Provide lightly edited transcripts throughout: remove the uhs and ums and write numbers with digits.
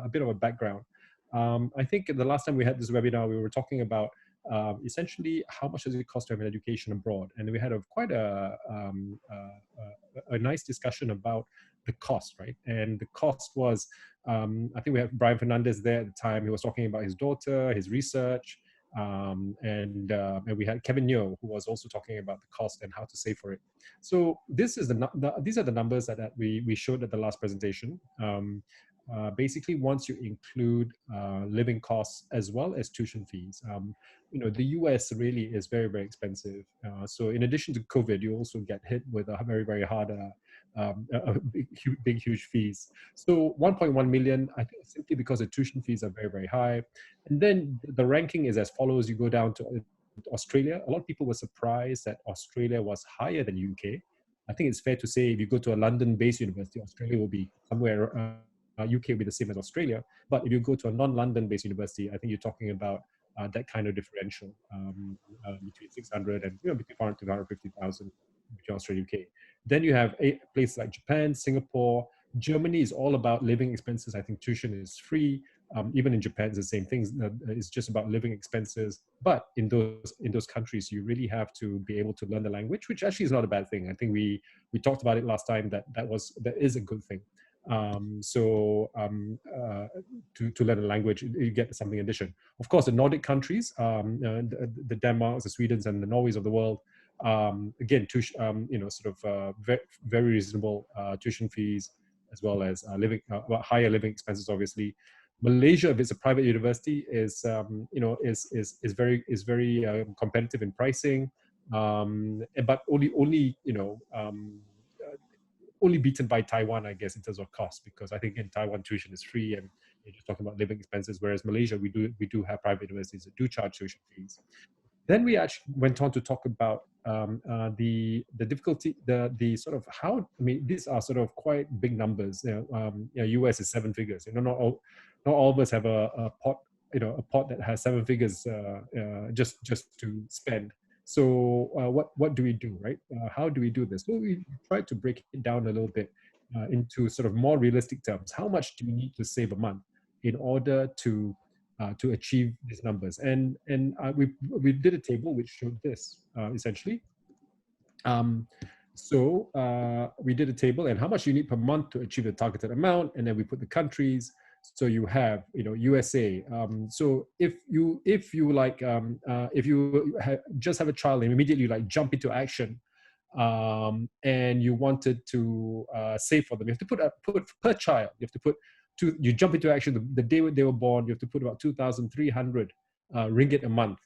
a bit of a background. I think the last time we had this webinar, we were talking about essentially how much does it cost to have an education abroad, and we had quite a nice discussion about the cost, right? And the cost was, I think we had Brian Fernandez there at the time. He was talking about his daughter, his research, and we had Kevin Yeo, who was also talking about the cost and how to save for it. So this is these are the numbers that we showed at the last presentation. Basically, once you include living costs as well as tuition fees, the US really is very, very expensive. So in addition to COVID, you also get hit with a very, very hard, big, huge fees. So 1.1 million, I think, simply because the tuition fees are very, very high. And then the ranking is as follows. You go down to Australia. A lot of people were surprised that Australia was higher than UK. I think it's fair to say if you go to a London-based university, Australia will be somewhere, UK will be the same as Australia. But if you go to a non-London-based university, I think you're talking about that kind of differential between 600 and between 400 to 150,000 between Australia and UK. Then you have places like Japan, Singapore. Germany is all about living expenses. I think tuition is free. Even in Japan, it's the same thing. It's just about living expenses. But in those countries, you really have to be able to learn the language, which actually is not a bad thing. I think we talked about it last time that is a good thing. To learn a language, you get something in addition. Of course, the Nordic countries, the Denmarks, the Swedens, and the Norways of the world, again, very reasonable tuition fees, as well as higher living expenses. Obviously, Malaysia, if it's a private university, is very competitive in pricing, but only beaten by Taiwan, I guess, in terms of cost, because I think in Taiwan tuition is free, and you're just talking about living expenses. Whereas Malaysia, we do have private universities that do charge tuition fees. Then we actually went on to talk about the difficulty, the sort of how. I mean, these are sort of quite big numbers. US is 7 figures. Not all of us have a pot that has 7 figures just to spend. So what do we do, right? How do we do this? Well, we try to break it down a little bit into sort of more realistic terms. How much do we need to save a month in order to achieve these numbers? And we did a table which showed this essentially. So we did a table and how much you need per month to achieve the targeted amount, and then we put the countries. So you have, USA. So if you just have a child and immediately jump into action, and you wanted to save for them, you have to put per child. You have to put you jump into action the day when they were born. You have to put about 2,300 ringgit a month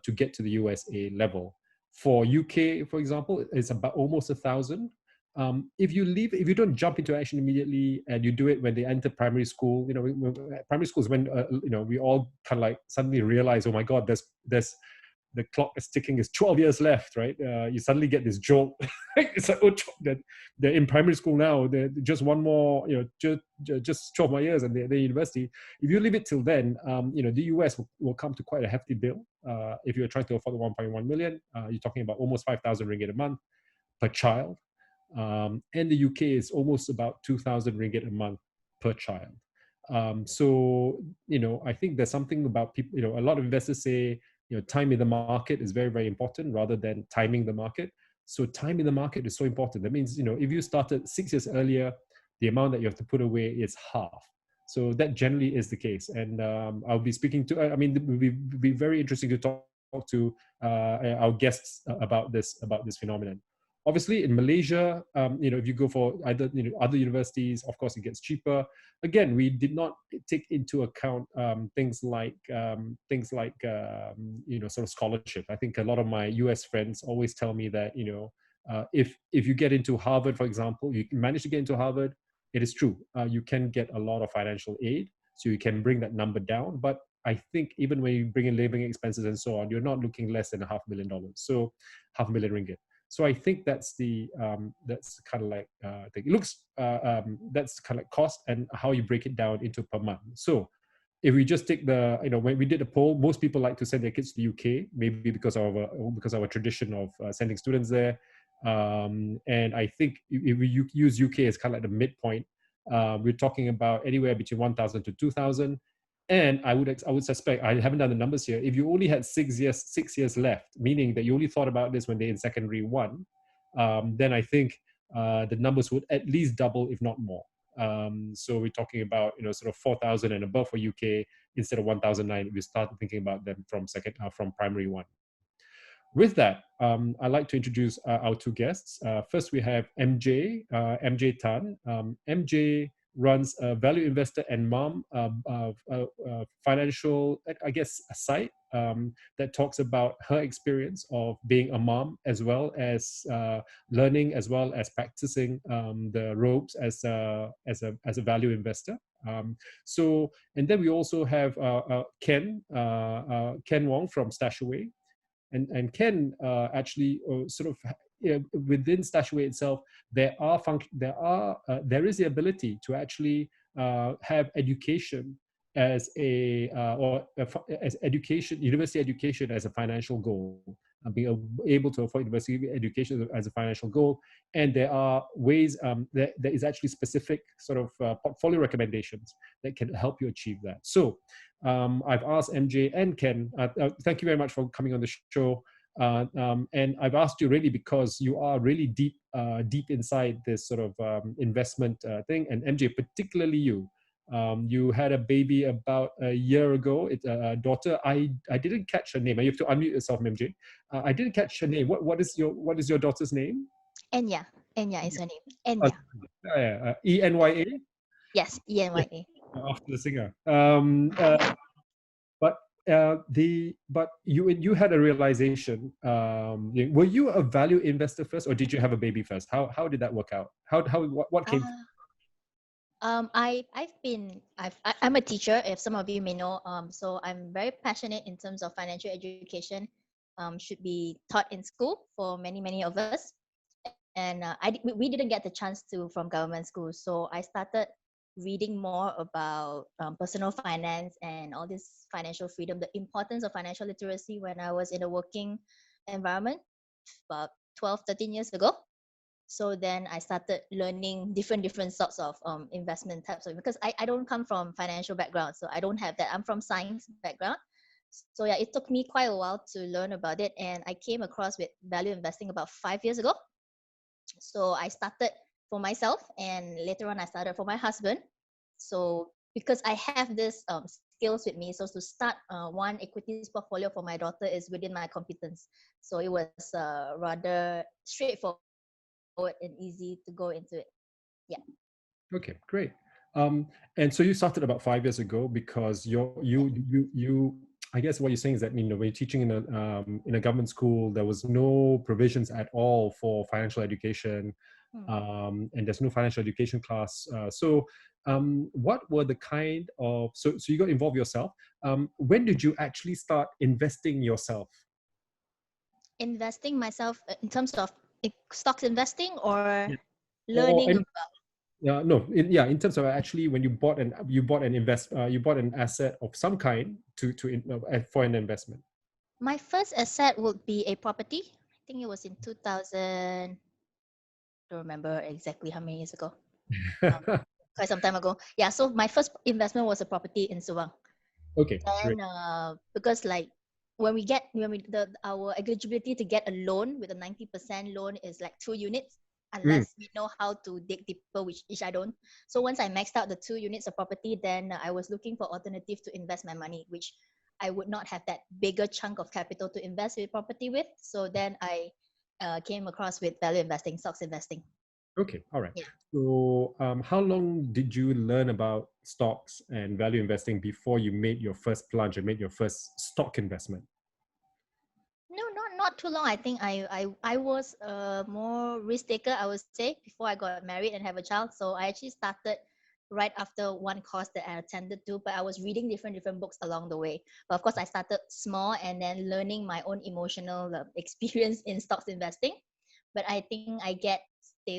to get to the USA level. For UK, for example, it's about almost 1,000. If you don't jump into action immediately and you do it when they enter primary school, primary school is when we all kind of suddenly realize, oh my God, there's the clock is ticking. It's 12 years left, right? You suddenly get this jolt. It's like, oh, they're in primary school now. They're just one more, just 12 more years, and they're university. If you leave it till then, the US will come to quite a hefty bill. If you're trying to afford the 1.1 million, you're talking about almost 5,000 ringgit a month per child. And the UK is almost about 2,000 ringgit a month per child. So I think there's something about people. A lot of investors say, time in the market is very, very important rather than timing the market. So time in the market is so important. That means, if you started 6 years earlier, the amount that you have to put away is half. So that generally is the case. And I'll be speaking to, it will be very interesting to talk to our guests about this phenomenon. Obviously, in Malaysia, if you go for either other universities, of course, it gets cheaper. Again, we did not take into account things like sort of scholarship. I think a lot of my US friends always tell me that if you get into Harvard, for example, you can manage to get into Harvard. It is true, you can get a lot of financial aid, so you can bring that number down. But I think even when you bring in living expenses and so on, you're not looking less than $500,000, so $500,000 ringgit. So I think that's kind of like it looks that's kind of like cost and how you break it down into per month. So if we just take when we did a poll, most people like to send their kids to the UK, maybe because of our tradition of sending students there. And I think if we use UK as kind of like the midpoint, we're talking about anywhere between 1,000 to 2,000. And I would suspect, I haven't done the numbers here, if you only had 6 years left, meaning that you only thought about this when they're in secondary one, then I think the numbers would at least double, if not more. So we're talking about, sort of 4,000 and above for UK instead of 1,009. We start thinking about them from primary one. With that, I'd like to introduce our two guests. First, we have MJ Tan. MJ runs a value investor and mom financial, I guess, a site that talks about her experience of being a mom, as well as learning, as well as practicing the ropes as a value investor. And then we also have Ken Wong from StashAway. And Ken actually sort of within StashAway itself, there is the ability to actually have education as university education as a financial goal, being able to afford university education as a financial goal. And there are ways there is actually specific sort of portfolio recommendations that can help you achieve that. So I've asked MJ and Ken, thank you very much for coming on the show. And I've asked you really because you are really deep inside this sort of investment thing. And MJ, particularly you had a baby about a year ago. It's a daughter. I didn't catch her name. You have to unmute yourself, MJ. I didn't catch her name. What is your daughter's name? Enya. Enya is her name. Enya. ENYA? Yes, ENYA. After the singer. But you had a realization. Were you a value investor first, or did you have a baby first? How did that work out? What came? I'm a teacher, if some of you may know. So I'm very passionate in terms of financial education. Should be taught in school for many of us. And we didn't get the chance to from government school. So I started reading more about personal finance and all this financial freedom, the importance of financial literacy when I was in a working environment about 12, 13 years ago. So then I started learning different sorts of investment types of, because I don't come from financial background, so I don't have that. I'm from science background. So yeah, it took me quite a while to learn about it, and I came across with value investing about 5 years ago. So I started for myself, and later on I started for my husband. So because I have this skills with me, so to start one equities portfolio for my daughter is within my competence. So it was rather straightforward and easy to go into it. Yeah. Okay, great. And so you started about 5 years ago because you I guess what you're saying is that when you're teaching in a government school, there was no provisions at all for financial education, and there's no financial education class. So what were the kind of so you got involved yourself? When did you actually start investing yourself? Investing myself in terms of stocks investing or learning about. In terms of actually when you bought an asset of some kind for an investment. My first asset would be a property. I think it was in 2000. Don't remember exactly how many years ago. Quite some time ago. Yeah. So my first investment was a property in Subang. Okay. And because like our eligibility to get a loan with a 90% loan is like 2 units, unless we know how to dig deeper, which I don't. So once I maxed out the 2 units of property, then I was looking for alternative to invest my money, which I would not have that bigger chunk of capital to invest with property with. So then I came across with value investing, stocks investing. Okay, all right. Yeah. So how long did you learn about stocks and value investing before you made your first plunge and made your first stock investment? No, not too long. I think I was a more risk taker, I would say, before I got married and have a child. So I actually started right after one course that I attended to, but I was reading different books along the way. But of course, I started small and then learning my own emotional experience in stocks investing. But I think I get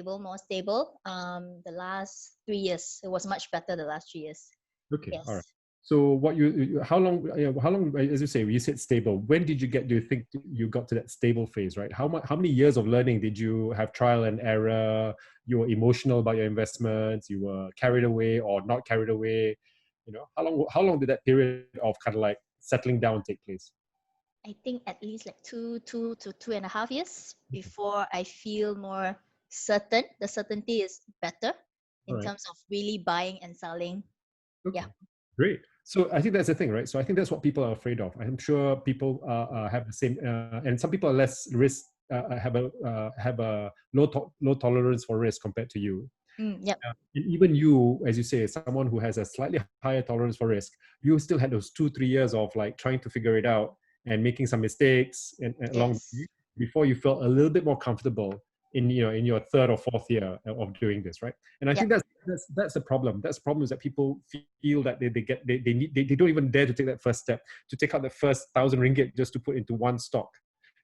more stable. The last 3 years, it was much better the last 3 years. Okay, Yes. all right. So how long, as you say, you said stable. When did you do you think you got to that stable phase, right? How many years of learning did you have trial and error? You were emotional about your investments, you were carried away or not carried away. How long did that period of kind of like settling down take place? I think at least like 2 to 2.5 years before I feel more certain. The certainty is better All in right. terms of really buying and selling. Yeah. Okay. Great. So I think that's the thing, right? So I think that's what people are afraid of. I'm sure people have the same, and some people are less risk, have a low tolerance for risk compared to you. Yep. And even you, as you say, someone who has a slightly higher tolerance for risk, you still had those 2-3 years of like trying to figure it out and making some mistakes and along the way Yes. before you felt a little bit more comfortable in in your third or fourth year of doing this, right? And I Yep. think that's the problem. That's the problem, is that people feel that they don't even dare to take that first step to take out the first 1,000 ringgit just to put into one stock.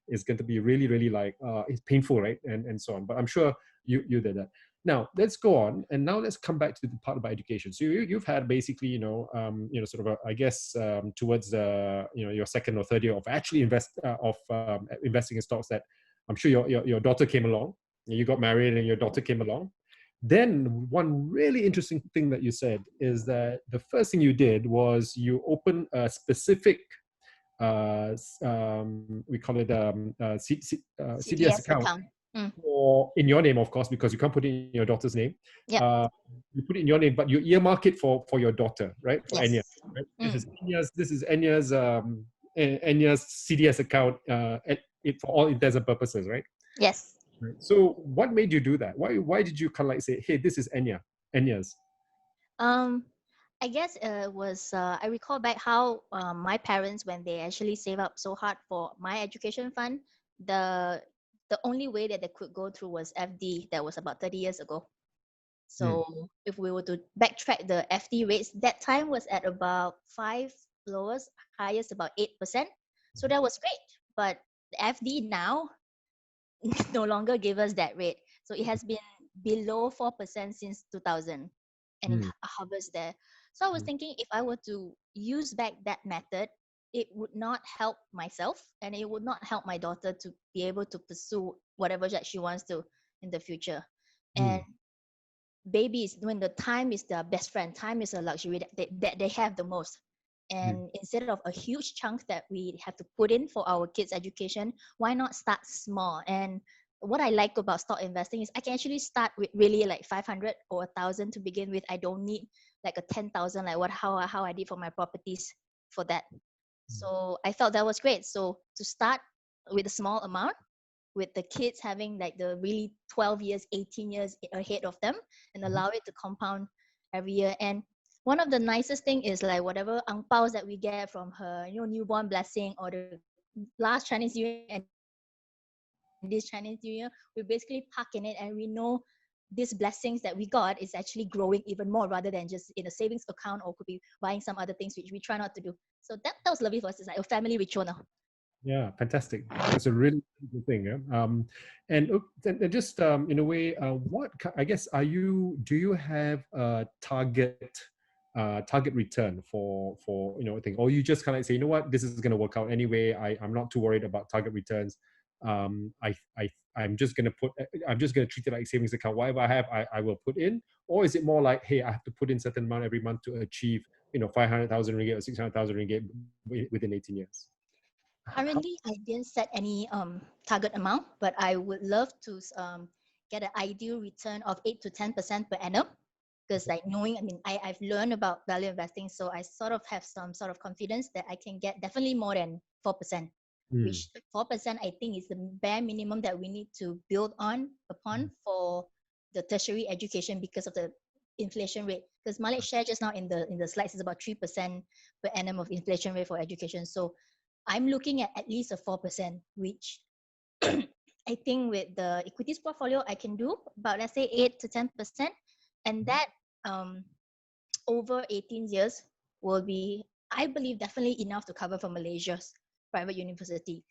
Is going to be really, really like it's painful, right? And so on. But I'm sure you did that. Now let's go on, and now let's come back to the part about education. So you've had basically, sort of I guess towards your second or third year of actually investing in stocks, that I'm sure your daughter came along. You got married, and your daughter came along. Then one really interesting thing that you said is that the first thing you did was you opened a specific we call it CDS CDS account, account. Mm. or in your name, of course, because you can't put it in your daughter's name. Yep. Uh, you put it in your name, but you earmark it for your daughter, right? For Enya, Yes. right? Mm. This is Enya's CDS account for all intents and purposes, right? Yes. Right. So what made you do that? Why did you kind of like say, hey, this is Enya's? Um, I guess was I recall back how my parents, when they actually save up so hard for my education fund, the the only way that they could go through was FD. That was about 30 years ago. Hmm. So if we were to backtrack, the FD rates that time was at about 5, lowest, highest about 8%. So that was great. But the FD now no longer give us that rate. So it has been below 4% since 2000, and it Hmm. hovers there. So I was Hmm. thinking, if I were to use back that method, it would not help myself, and it would not help my daughter to be able to pursue whatever that she wants to in the future. Hmm. And babies, when the time is their best friend, time is a luxury that they have the most. Hmm. And instead of a huge chunk that we have to put in for our kids education, why not start small? And what I like about stock investing is I can actually start with really like 500 or 1,000 to begin with. I don't need like a 10,000 like how I did for my properties for that. So I felt that was great. So to start with a small amount, with the kids having like the really 12 years, 18 years ahead of them, and Mhm. allow it to compound every year. And one of the nicest thing is like whatever ang paos that we get from her, newborn blessing, or the last Chinese New Year and this Chinese New Year, we basically park in it, and we know these blessings that we got is actually growing even more, rather than just in a savings account, or could be buying some other things which we try not to do. So that was lovely for us. It's like a family ritual now. Yeah, fantastic. That's a really good thing. Yeah? And just in a way, I guess do you have a target return for thing, or you just kind of say, you know what, this is going to work out anyway. I'm not too worried about target returns. I'm just going to treat it like savings account. Whatever I have, I will put in. Or is it more like, hey, I have to put in certain amount every month to achieve 500,000 ringgit or 600,000 ringgit within 18 years? How, Currently, I didn't set any target amount, but I would love to get an ideal return of 8 to 10% per annum. Because like knowing, I mean, I've learned about value investing, so I sort of have some sort of confidence that I can get definitely more than 4%, Hmm. which 4% I think is the bare minimum that we need to build upon for the tertiary education because of the inflation rate. Because Malek shared just now in the slides is about 3% per annum of inflation rate for education. So I'm looking at least a 4%, which I think with the equities portfolio, I can do about, let's say, 8 to 10%. And that um, over 18 years will be, I believe, definitely enough to cover for Malaysia's private university.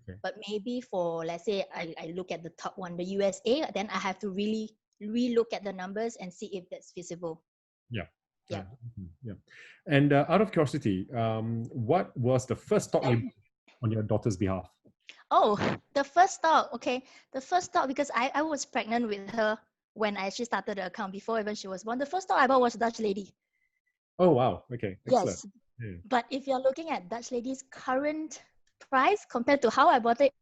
Okay. But maybe for, let's say, I look at the top one, the USA, then I have to really relook at the numbers and see if that's feasible. Yeah. Yeah. Yeah. And out of curiosity, what was the first stock you bought on your daughter's behalf? Oh, the first stock. Okay. The first stock, because I was pregnant with her when I actually started the account before even she was born. The first stock I bought was Dutch Lady. Oh, wow. Okay. Excellent. Yes. Yeah. But if you're looking at Dutch Lady's current price compared to how I bought it,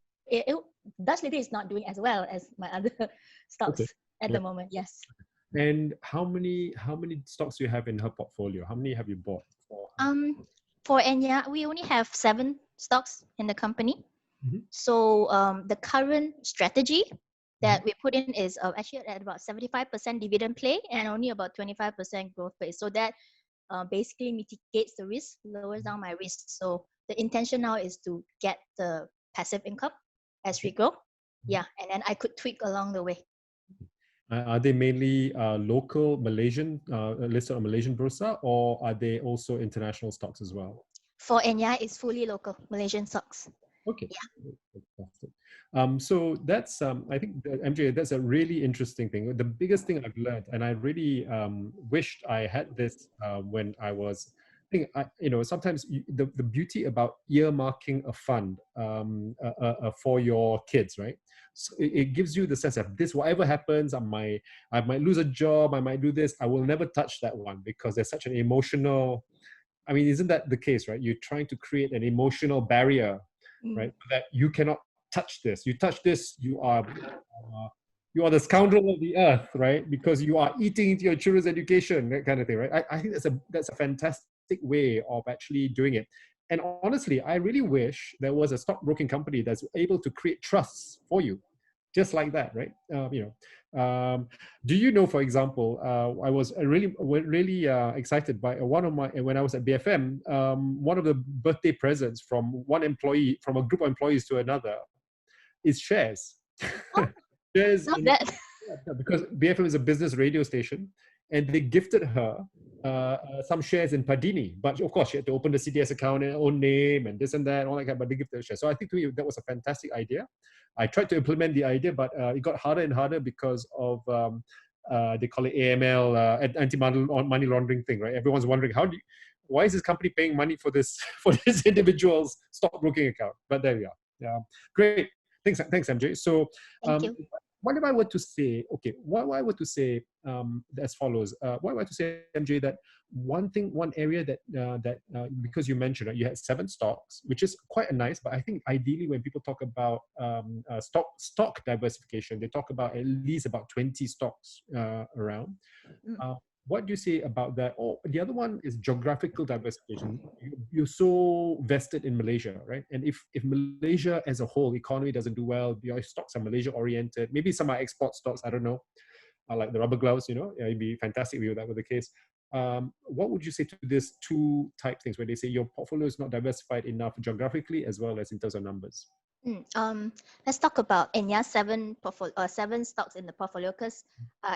Dutch Lady is not doing as well as my other Okay. stocks at Yeah. the moment. Yes. And how many stocks do you have in her portfolio? How many have you bought for her? For Enya, we only have 7 stocks in the company. Mhm. So the current strategy that Mhm. we put in is actually at about 75% dividend play and only about 25% growth play. So that basically mitigates the risk, lowers down my risk. So the intention now is to get the passive income as we Okay. grow. Mhm. Yeah, and then I could tweak along the way. Are they mainly local Malaysian, listed on Malaysian Bursa, or are they also international stocks as well? For Enya, it's fully local Malaysian stocks. Okay. Yeah. Fantastic. So that's I think MJ, that's a really interesting thing. The biggest thing I've learned, and I really wished I had this when I was. Sometimes the beauty about earmarking a fund for your kids, right? So it gives you the sense of this. Whatever happens, I might lose a job. I might do this. I will never touch that one because there's such an emotional. I mean, isn't that the case, right? You're trying to create an emotional barrier, right? That you cannot touch this. You touch this, you are the scoundrel of the earth, right? Because you are eating into your children's education, that kind of thing, right? I think that's a fantastic way of actually doing it. And honestly, I really wish there was a stockbroking company that's able to create trusts for you, just like that, right? Do you know, for example, I was really excited by one of my when I was at BFM. One of the birthday presents from one employee, from a group of employees to another, is shares. Oh, Shares not in, bad. yeah, because BFM is a business radio station, and they gifted her some shares in Padini. But of course, she had to open the CDS account in her own name and this and that, and all that kind. But they gifted her shares. So I think to me that was a fantastic idea. I tried to implement the idea, but it got harder and harder because of they call it AML, anti-money laundering thing, right? Everyone's wondering why is this company paying money for this for this individual's stockbroking account? But there we are. Yeah, great. Thanks, MJ. So, Thank um, you. what if I were to say, okay, what I were to say as follows? What I were to say, MJ, that one area that because you mentioned you had 7 stocks, which is quite a nice, but I think ideally when people talk about stock diversification, they talk about at least about 20 stocks around. Mm. Uh, what do you say about that? Oh, the other one is geographical diversification. You're so vested in Malaysia, right? And if Malaysia as a whole economy doesn't do well, your stocks are Malaysia oriented. Maybe some are export stocks. I don't know, like the rubber gloves. It'd be fantastic if that were the case. What would you say to these two type things where they say your portfolio is not diversified enough geographically as well as in terms of numbers? Let's talk about Enya's 7 stocks in the portfolio because,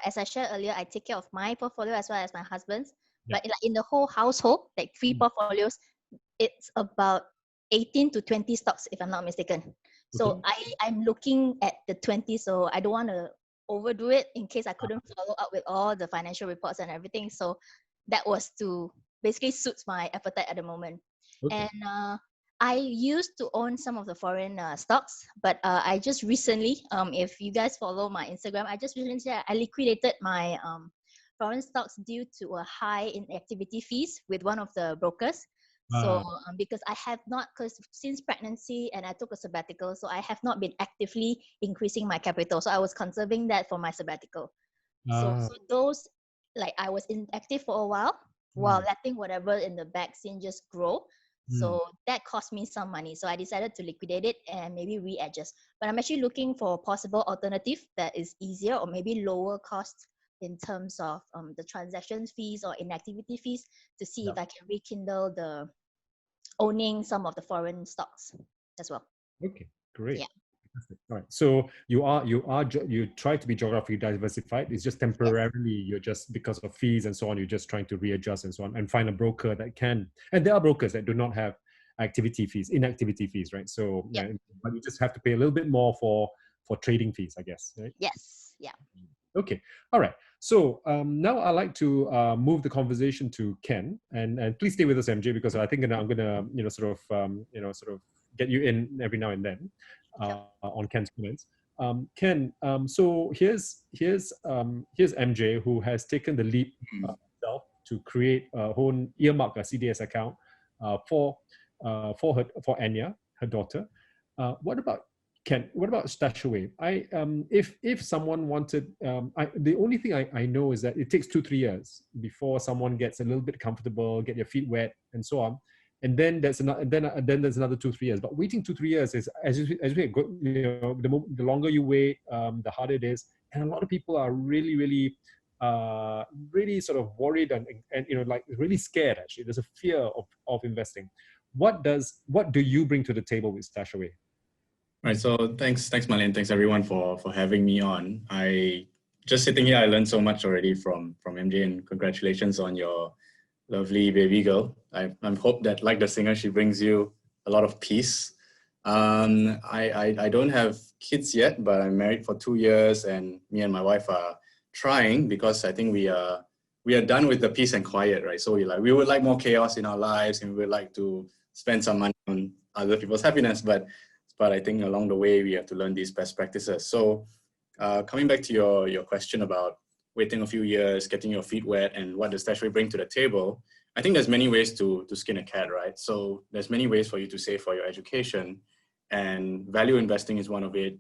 as I shared earlier, I take care of my portfolio as well as my husband's. Yeah. But in the whole household, like 3 portfolios, it's about 18 to 20 stocks, if I'm not mistaken. Okay. So I'm looking at the 20, so I don't want to overdo it in case I couldn't follow up with all the financial reports and everything. So that was to basically suits my appetite at the moment. Okay. And I used to own some of the foreign stocks, but I just recently, if you guys follow my Instagram, I just recently said I liquidated my foreign stocks due to a high inactivity fees with one of the brokers. So because I have not, because since pregnancy and I took a sabbatical, so I have not been actively increasing my capital. So I was conserving that for my sabbatical. So Ah, those, like I was inactive for a while mm, letting whatever in the vaccine just grow. mm. So that cost me some money. So I decided to liquidate it and maybe readjust. But I'm actually looking for a possible alternative that is easier or maybe lower cost in terms of the transaction fees or inactivity fees to see Yeah. if I can rekindle the owning some of the foreign stocks as well. Okay. Great. Yeah. Fantastic. All right. So you try to be geographically diversified. It's just Yes. temporarily. You're just because of fees and so on. You're just trying to readjust and so on, and find a broker that can. And there are brokers that do not have inactivity fees, right? So Yep. yeah, but you just have to pay a little bit more for trading fees, I guess, right? Yes. Yeah. Okay. All right. So now I'd like to move the conversation to Ken, and please stay with us, MJ, because I think I'm gonna sort of get you in every now and then Sure. on Ken's comments. Ken, so here's MJ, who has taken the leap himself to create a whole earmark a CDS account for Anya, her daughter. What about Ken, what about StashAway? If someone wanted, the only thing I know is that it takes 2-3 years before someone gets a little bit comfortable, get your feet wet, and so on, and then there's another 2-3 years. But waiting 2-3 years is as we go, the longer you wait, the harder it is, and a lot of people are really sort of worried and like really scared. Actually, there's a fear of investing. What do you bring to the table with StashAway? Right. So thanks, Malek, and thanks everyone for having me on. I just sitting here, I learned so much already from MJ, and congratulations on your lovely baby girl. I hope that, like the singer, she brings you a lot of peace. I don't have kids yet, but I'm married for 2 years, and me and my wife are trying, because I think we are done with the peace and quiet, right? So we would like more chaos in our lives, and we would like to spend some money on other people's happiness, but I think along the way we have to learn these best practices. So coming back to your question about waiting a few years, getting your feet wet, and what does StashAway bring to the table, I think there's many ways to skin a cat, right? So there's many ways for you to save for your education, and value investing is one of it.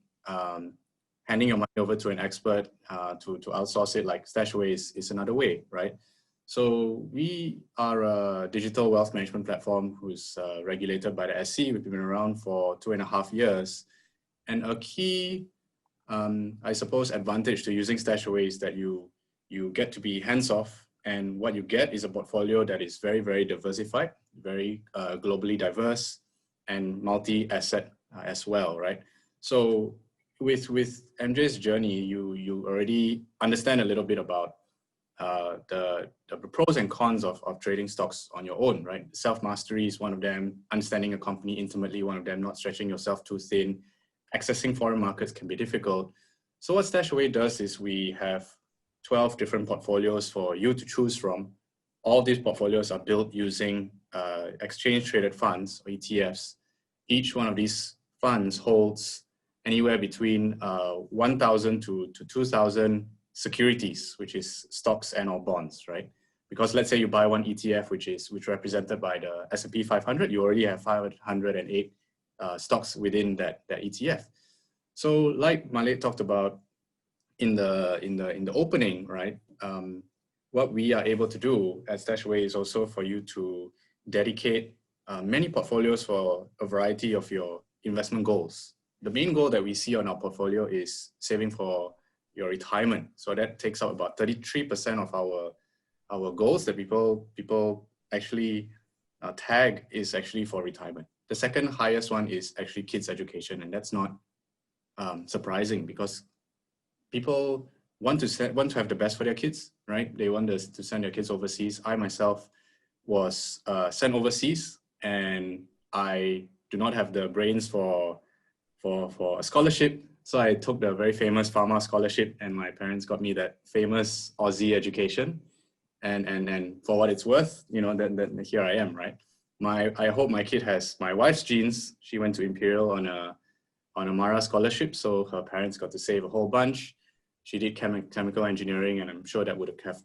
Handing your money over to an expert to outsource it, like StashAway, is another way, right? So we are a digital wealth management platform who's regulated by the SC. We've been around for 2.5 years. And a key, I suppose, advantage to using StashAway is that you get to be hands-off, and what you get is a portfolio that is very, very diversified, very globally diverse, and multi-asset as well, right? So with MJ's journey, you already understand a little bit about the pros and cons of trading stocks on your own, right? Self-mastery is one of them, understanding a company intimately, one of them, not stretching yourself too thin. Accessing foreign markets can be difficult. So what StashAway does is we have 12 different portfolios for you to choose from. All these portfolios are built using exchange-traded funds, or ETFs. Each one of these funds holds anywhere between 1,000 to 2,000 securities, which is stocks and or bonds, right? Because let's say you buy one ETF, which represented by the S&P 500, you already have 508 stocks within that ETF. So like Malek talked about in the opening, right? What we are able to do at StashAway is also for you to dedicate many portfolios for a variety of your investment goals. The main goal that we see on our portfolio is saving for your retirement. So that takes up about 33% of our goals that people actually tag is actually for retirement. The second highest one is actually kids education, and that's not surprising, because people want to have the best for their kids, right? They want to send their kids overseas. I myself was sent overseas, and I do not have the brains for a scholarship. So I took the very famous pharma scholarship, and my parents got me that famous Aussie education. And for what it's worth, then here I am, right? I hope my kid has my wife's genes. She went to Imperial on a Mara scholarship, so her parents got to save a whole bunch. She did chemical engineering, and I'm sure that would have,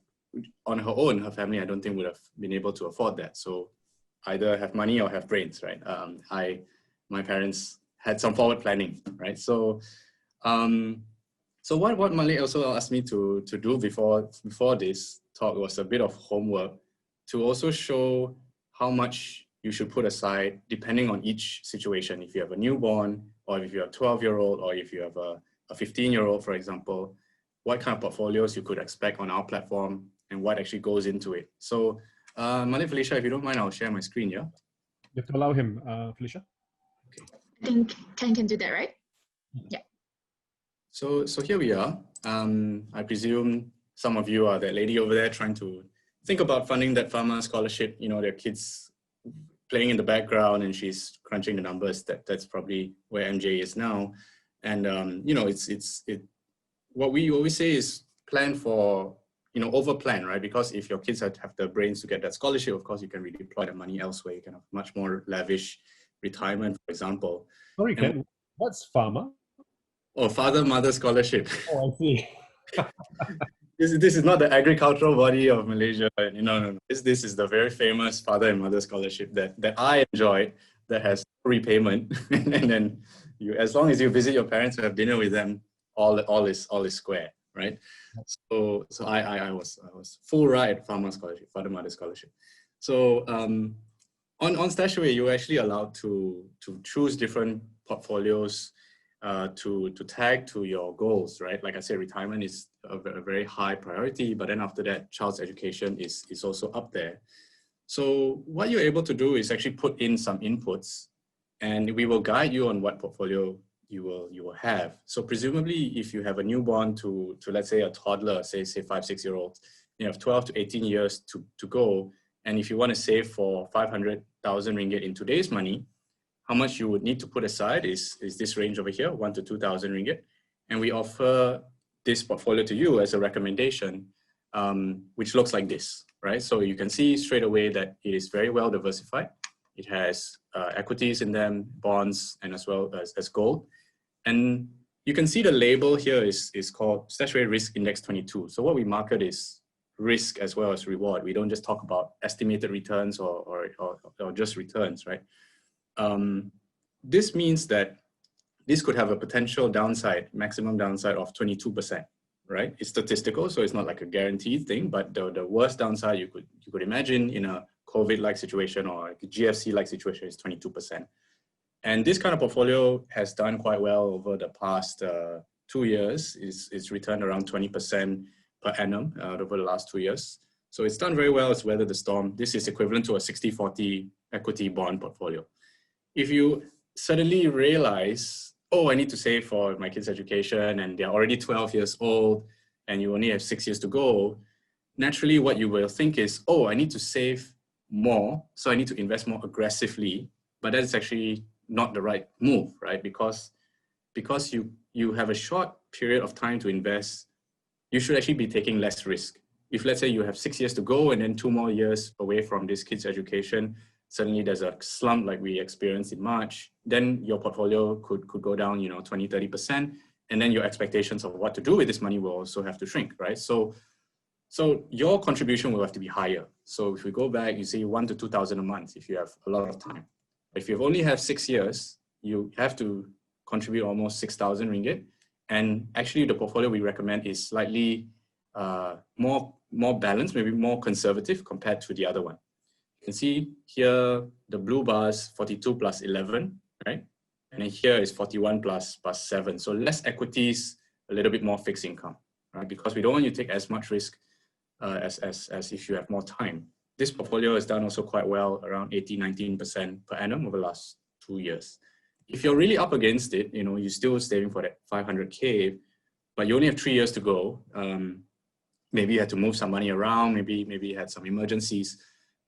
on her own, her family, I don't think would have been able to afford that. So either have money or have brains, right? My parents had some forward planning, right? So what Malek also asked me to do before this talk was a bit of homework to also show how much you should put aside depending on each situation. If you have a newborn, or if you have a 12-year-old, or if you have a 15-year-old, for example, what kind of portfolios you could expect on our platform and what actually goes into it. So Malek, Felicia, if you don't mind, I'll share my screen, yeah? You have to allow him, Felicia. Okay. I think Ken can do that, right? Yeah. So here we are. I presume some of you are that lady over there trying to think about funding that pharma scholarship. Their kids playing in the background, and she's crunching the numbers. That's probably where MJ is now. And what we always say is plan for, over plan, right? Because if your kids have the brains to get that scholarship, of course, you can redeploy the money elsewhere. You can have much more lavish retirement, for example. Sorry, Ken, what's farmer? Or father-mother scholarship. Oh, I see. This is not the agricultural body of Malaysia. No. This is the very famous father and mother scholarship that I enjoyed, that has repayment. And then as long as you visit your parents and have dinner with them, all is square, right? So I was full ride farmer scholarship, father mother scholarship. So on StashAway, you're actually allowed to choose different portfolios to tag to your goals, right? Like I said, retirement is a very high priority, but then after that, child's education is also up there. So what you're able to do is actually put in some inputs, and we will guide you on what portfolio you will have. So presumably, if you have a newborn to let's say a toddler, say 5-6-year-olds, you have 12 to 18 years to go, and if you want to save for 500,000 ringgit in today's money, how much you would need to put aside is this range over here, 1,000 to 2,000 ringgit. And we offer this portfolio to you as a recommendation, which looks like this, right? So you can see straight away that it is very well diversified. It has equities in them, bonds, and as well as gold. And you can see the label here is called StashAway Risk Index 22. So what we market is risk as well as reward. We don't just talk about estimated returns or just returns, right? This means that this could have a potential downside, maximum downside of 22%, right? It's statistical, so it's not like a guaranteed thing, but the worst downside you could imagine in a COVID-like situation or a GFC-like situation is 22%. And this kind of portfolio has done quite well over the past 2 years. It's returned around 20% per annum over the last 2 years. So it's done very well. It's weathered the storm. This is equivalent to a 60-40 equity bond portfolio. If you suddenly realize, oh, I need to save for my kids' education and they're already 12 years old and you only have 6 years to go, naturally what you will think is, oh, I need to save more, so I need to invest more aggressively, but that's actually not the right move, right? Because you have a short period of time to invest, you should actually be taking less risk. If let's say you have 6 years to go and then 2 more years away from this kid's education, suddenly there's a slump like we experienced in March, then your portfolio could go down, 20-30%, and then your expectations of what to do with this money will also have to shrink, right? So your contribution will have to be higher. So if we go back, you see 1,000 to 2,000 a month if you have a lot of time. If you only have 6 years, you have to contribute almost 6,000 ringgit. And actually the portfolio we recommend is slightly more balanced, maybe more conservative compared to the other one. You can see here, the blue bars, 42 plus 11, right? And then here is 41 plus 7. So less equities, a little bit more fixed income, right? Because we don't want you to take as much risk as if you have more time. This portfolio has done also quite well, around 18-19% per annum over the last 2 years. If you're really up against it, you're still saving for that 500K, but you only have 3 years to go. Maybe you had to move some money around, maybe you had some emergencies.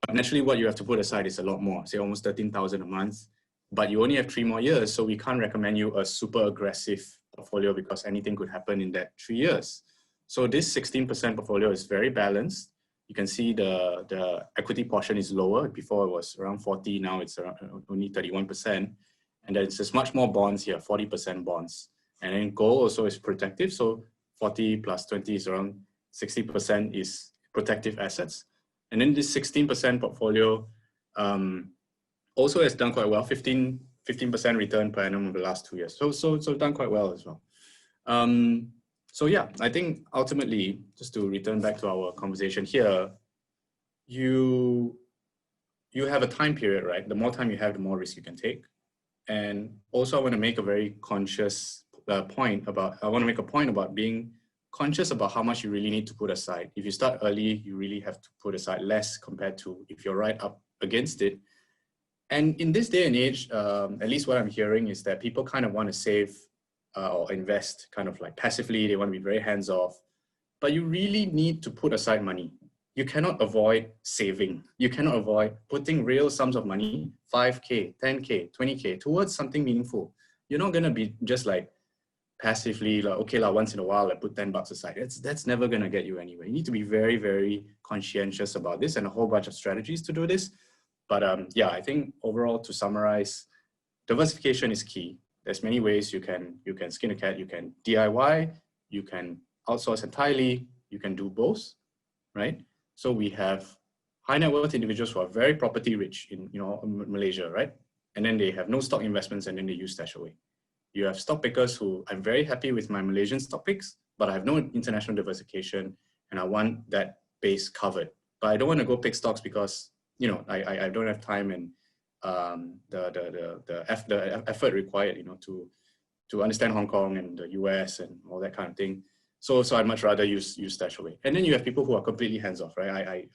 But naturally, what you have to put aside is a lot more, say almost 13,000 a month, but you only have 3 more years. So we can't recommend you a super aggressive portfolio because anything could happen in that 3 years. So this 16% portfolio is very balanced. You can see the equity portion is lower. Before it was around 40, now it's around only 31%. And then there's much more bonds here, 40% bonds. And then gold also is protective. So 40 plus 20 is around 60% is protective assets. And then this 16% portfolio also has done quite well, 15% return per annum over the last 2 years. So done quite well as well. So yeah, I think ultimately, just to return back to our conversation here, you have a time period, right? The more time you have, the more risk you can take. And also I want to make a very conscious point about being conscious about how much you really need to put aside. If you start early, you really have to put aside less compared to if you're right up against it. And in this day and age, at least what I'm hearing is that people kind of want to save or invest kind of like passively. They want to be very hands-off, but you really need to put aside money. You cannot avoid saving. You cannot avoid putting real sums of money, 5K, 10K, 20K, towards something meaningful. You're not going to be just like passively, like, okay, like once in a while, I put $10 aside. That's never going to get you anywhere. You need to be very, very conscientious about this and a whole bunch of strategies to do this. But yeah, I think overall, to summarize, diversification is key. There's many ways you can skin a cat. You can DIY, you can outsource entirely, you can do both, right? So we have high net worth individuals who are very property rich in Malaysia, right? And then they have no stock investments and then they use StashAway. You have stock pickers who, I'm very happy with my Malaysian stock picks, but I have no international diversification and I want that base covered. But I don't want to go pick stocks because, I don't have time and the effort required, to understand Hong Kong and the US and all that kind of thing. So I'd much rather use StashAway. And then you have people who are completely hands off, right? I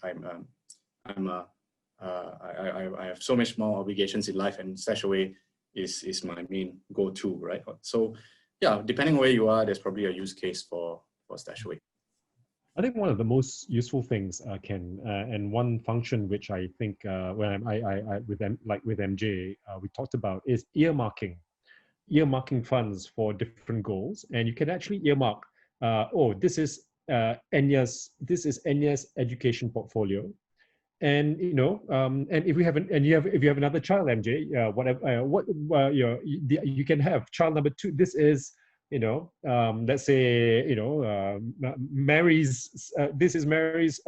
have so much more obligations in life, and StashAway is my main go-to, right? So yeah, depending on where you are, there's probably a use case for StashAway. I think one of the most useful things, Ken, and one function which I think when with MJ, we talked about is earmarking funds for different goals, and you can actually earmark. This is Enya's education portfolio, and and if you have another child, MJ, you can have child number 2. This is let's say Mary's. This is Mary's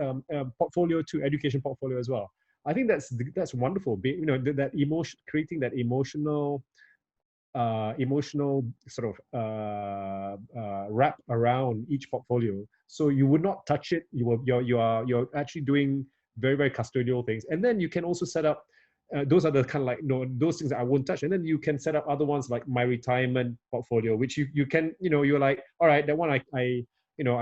portfolio to education portfolio as well. I think that's wonderful. That emotion, creating that emotional sort of wrap around each portfolio, so you would not touch it. You're actually doing very, very custodial things, and then you can also set up. Those are the kind of like those things that I won't touch, and then you can set up other ones like my retirement portfolio, which you can you're like, all right, that one I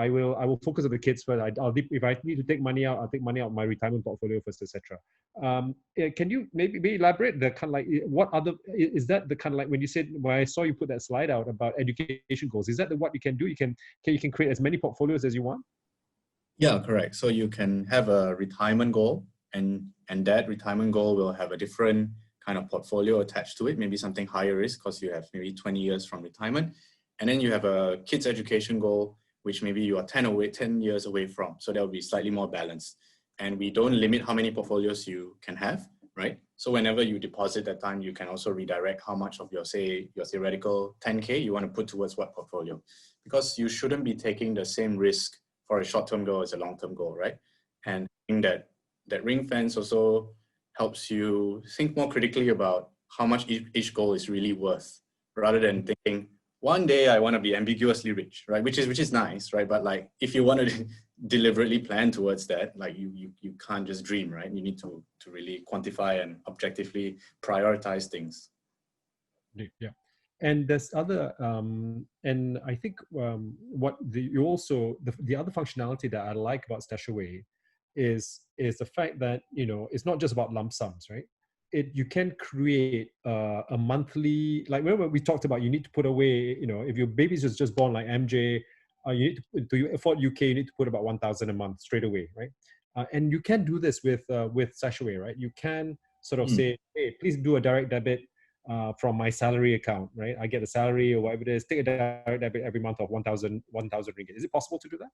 will focus on the kids first. If I need to take money out, I'll take money out of my retirement portfolio first, etc. Can you maybe elaborate the kind of like what other is that the kind of like when I saw you put that slide out about education goals? Is that what you can do? You can create as many portfolios as you want? Yeah, correct. So you can have a retirement goal, and that retirement goal will have a different kind of portfolio attached to it, maybe something higher risk because you have maybe 20 years from retirement. And then you have a kids education goal, which maybe you are 10 years away from. So that will be slightly more balanced. And we don't limit how many portfolios you can have, right? So whenever you deposit that time, you can also redirect how much of your theoretical 10K you want to put towards what portfolio. Because you shouldn't be taking the same risk for a short-term goal as a long-term goal, right? And I think that ring fence also helps you think more critically about how much each goal is really worth, rather than thinking, one day I want to be ambiguously rich, right? Which is nice, right? But like, if you want to deliberately plan towards that, like you can't just dream, right? You need to really quantify and objectively prioritize things. Yeah. And there's other, and I think the other functionality that I like about StashAway is the fact that it's not just about lump sums, right? You can create a monthly, like remember we talked about, you need to put away, if your baby's just born like MJ, you need to afford UK, you need to put about 1,000 a month straight away, right? And you can do this with StashAway, right? You can sort of say, hey, please do a direct debit from my salary account, right? I get a salary or whatever it is, take a direct debit every month of 1,000 ringgit. Is it possible to do that?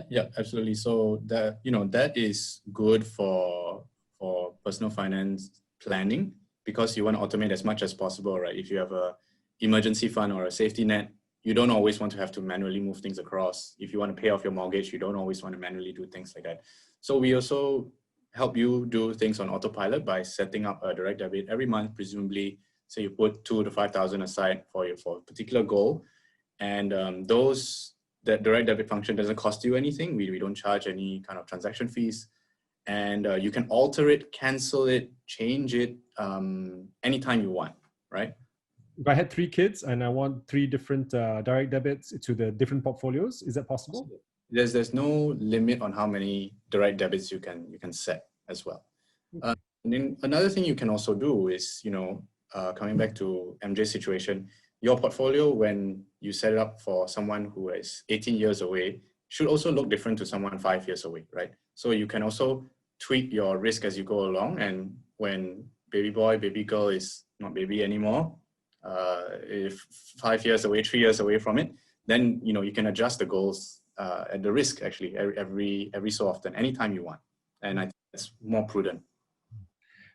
Yeah, absolutely. So that is good for personal finance planning, because you want to automate as much as possible, right? If you have a emergency fund or a safety net, you don't always want to have to manually move things across. If you want to pay off your mortgage, you don't always want to manually do things like that. So we also help you do things on autopilot by setting up a direct debit every month, presumably. So you put 2,000 to 5,000 aside for a particular goal, and that direct debit function doesn't cost you anything. We don't charge any kind of transaction fees, and you can alter it, cancel it, change it anytime you want, right? If I had 3 kids and I want 3 different direct debits to the different portfolios, is that possible? There's no limit on how many direct debits you can set as well. Okay. And then another thing you can also do is, coming back to MJ's situation, your portfolio, when you set it up for someone who is 18 years away, should also look different to someone 5 years away, right? So you can also tweak your risk as you go along. And when baby boy, baby girl is not baby anymore, if 5 years away, 3 years away from it, then you can adjust the goals at the risk actually every so often, anytime you want, and I think that's more prudent.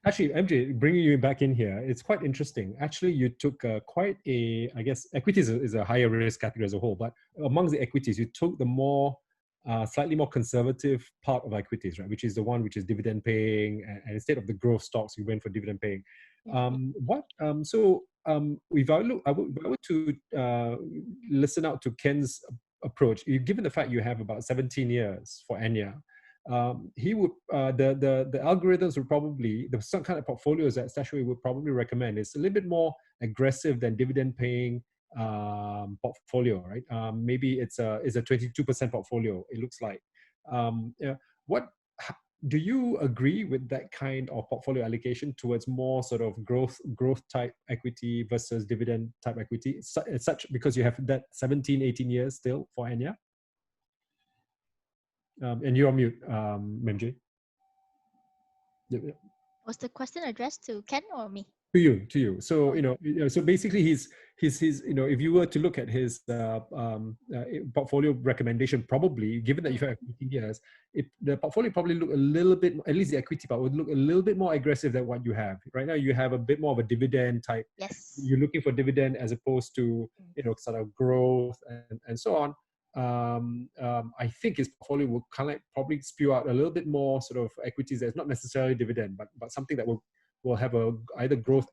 Actually, MJ, bringing you back in here, it's quite interesting. Actually, you took quite a, I guess, equities is a higher risk category as a whole, but amongst the equities, you took the more, slightly more conservative part of equities, right? Which is the one which is dividend paying, and instead of the growth stocks, you went for dividend paying. If I were to listen out to Ken's approach, given the fact you have about 17 years for Anya, he would the algorithms would probably, the some kind of portfolios that StashAway would probably recommend is a little bit more aggressive than dividend paying portfolio, right? Maybe it's a 22% portfolio, it looks like. Yeah, do you agree with that kind of portfolio allocation towards more sort of growth type equity versus dividend type equity? Such because you have that 17-18 years still for Anya. And you're on mute, MJ. Was the question addressed to Ken or me? To you. So so basically, his if you were to look at his portfolio recommendation, probably given that you have 18 years, the portfolio probably look a little bit, at least the equity part would look a little bit more aggressive than what you have right now. You have a bit more of a dividend type. Yes. You're looking for dividend as opposed to sort of growth and so on. I think his portfolio will kind of like probably spew out a little bit more sort of equities that's not necessarily dividend, but something that will have either growth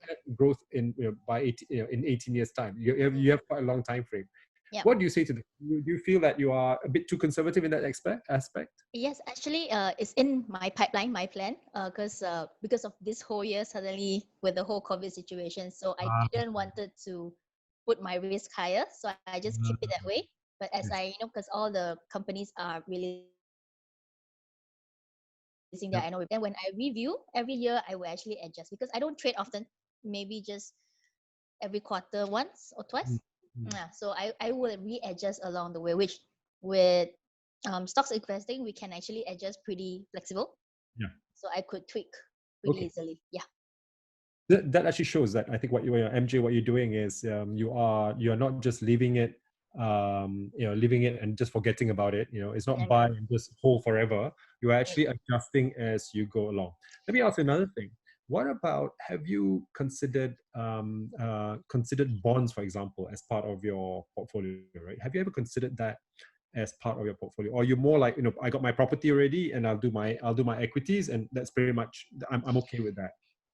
in by 18 years time. You have quite a long time frame. Yep. What do you say to them? Do you feel that you are a bit too conservative in that aspect? Yes, actually, it's in my pipeline, my plan, because of this whole year suddenly with the whole COVID situation. So I didn't wanted to put my risk higher, so I just keep it that way. But as I because all the companies are releasing their annual report, then when I review every year, I will actually adjust because I don't trade often. Maybe just every quarter once or twice. Yeah, so I will readjust along the way, which with stocks investing, we can actually adjust pretty flexible. Yeah. So I could tweak pretty easily. Yeah. That actually shows that I think what MJ, what you're doing is you're not just leaving it and just forgetting about it. It's not buy and just hold forever. You're actually adjusting as you go along. Let me ask you another thing. What about, have you considered bonds, for example, as part of your portfolio? Right? Have you ever considered that as part of your portfolio, or you're more like I got my property already and I'll do my equities, and that's pretty much I'm okay with that.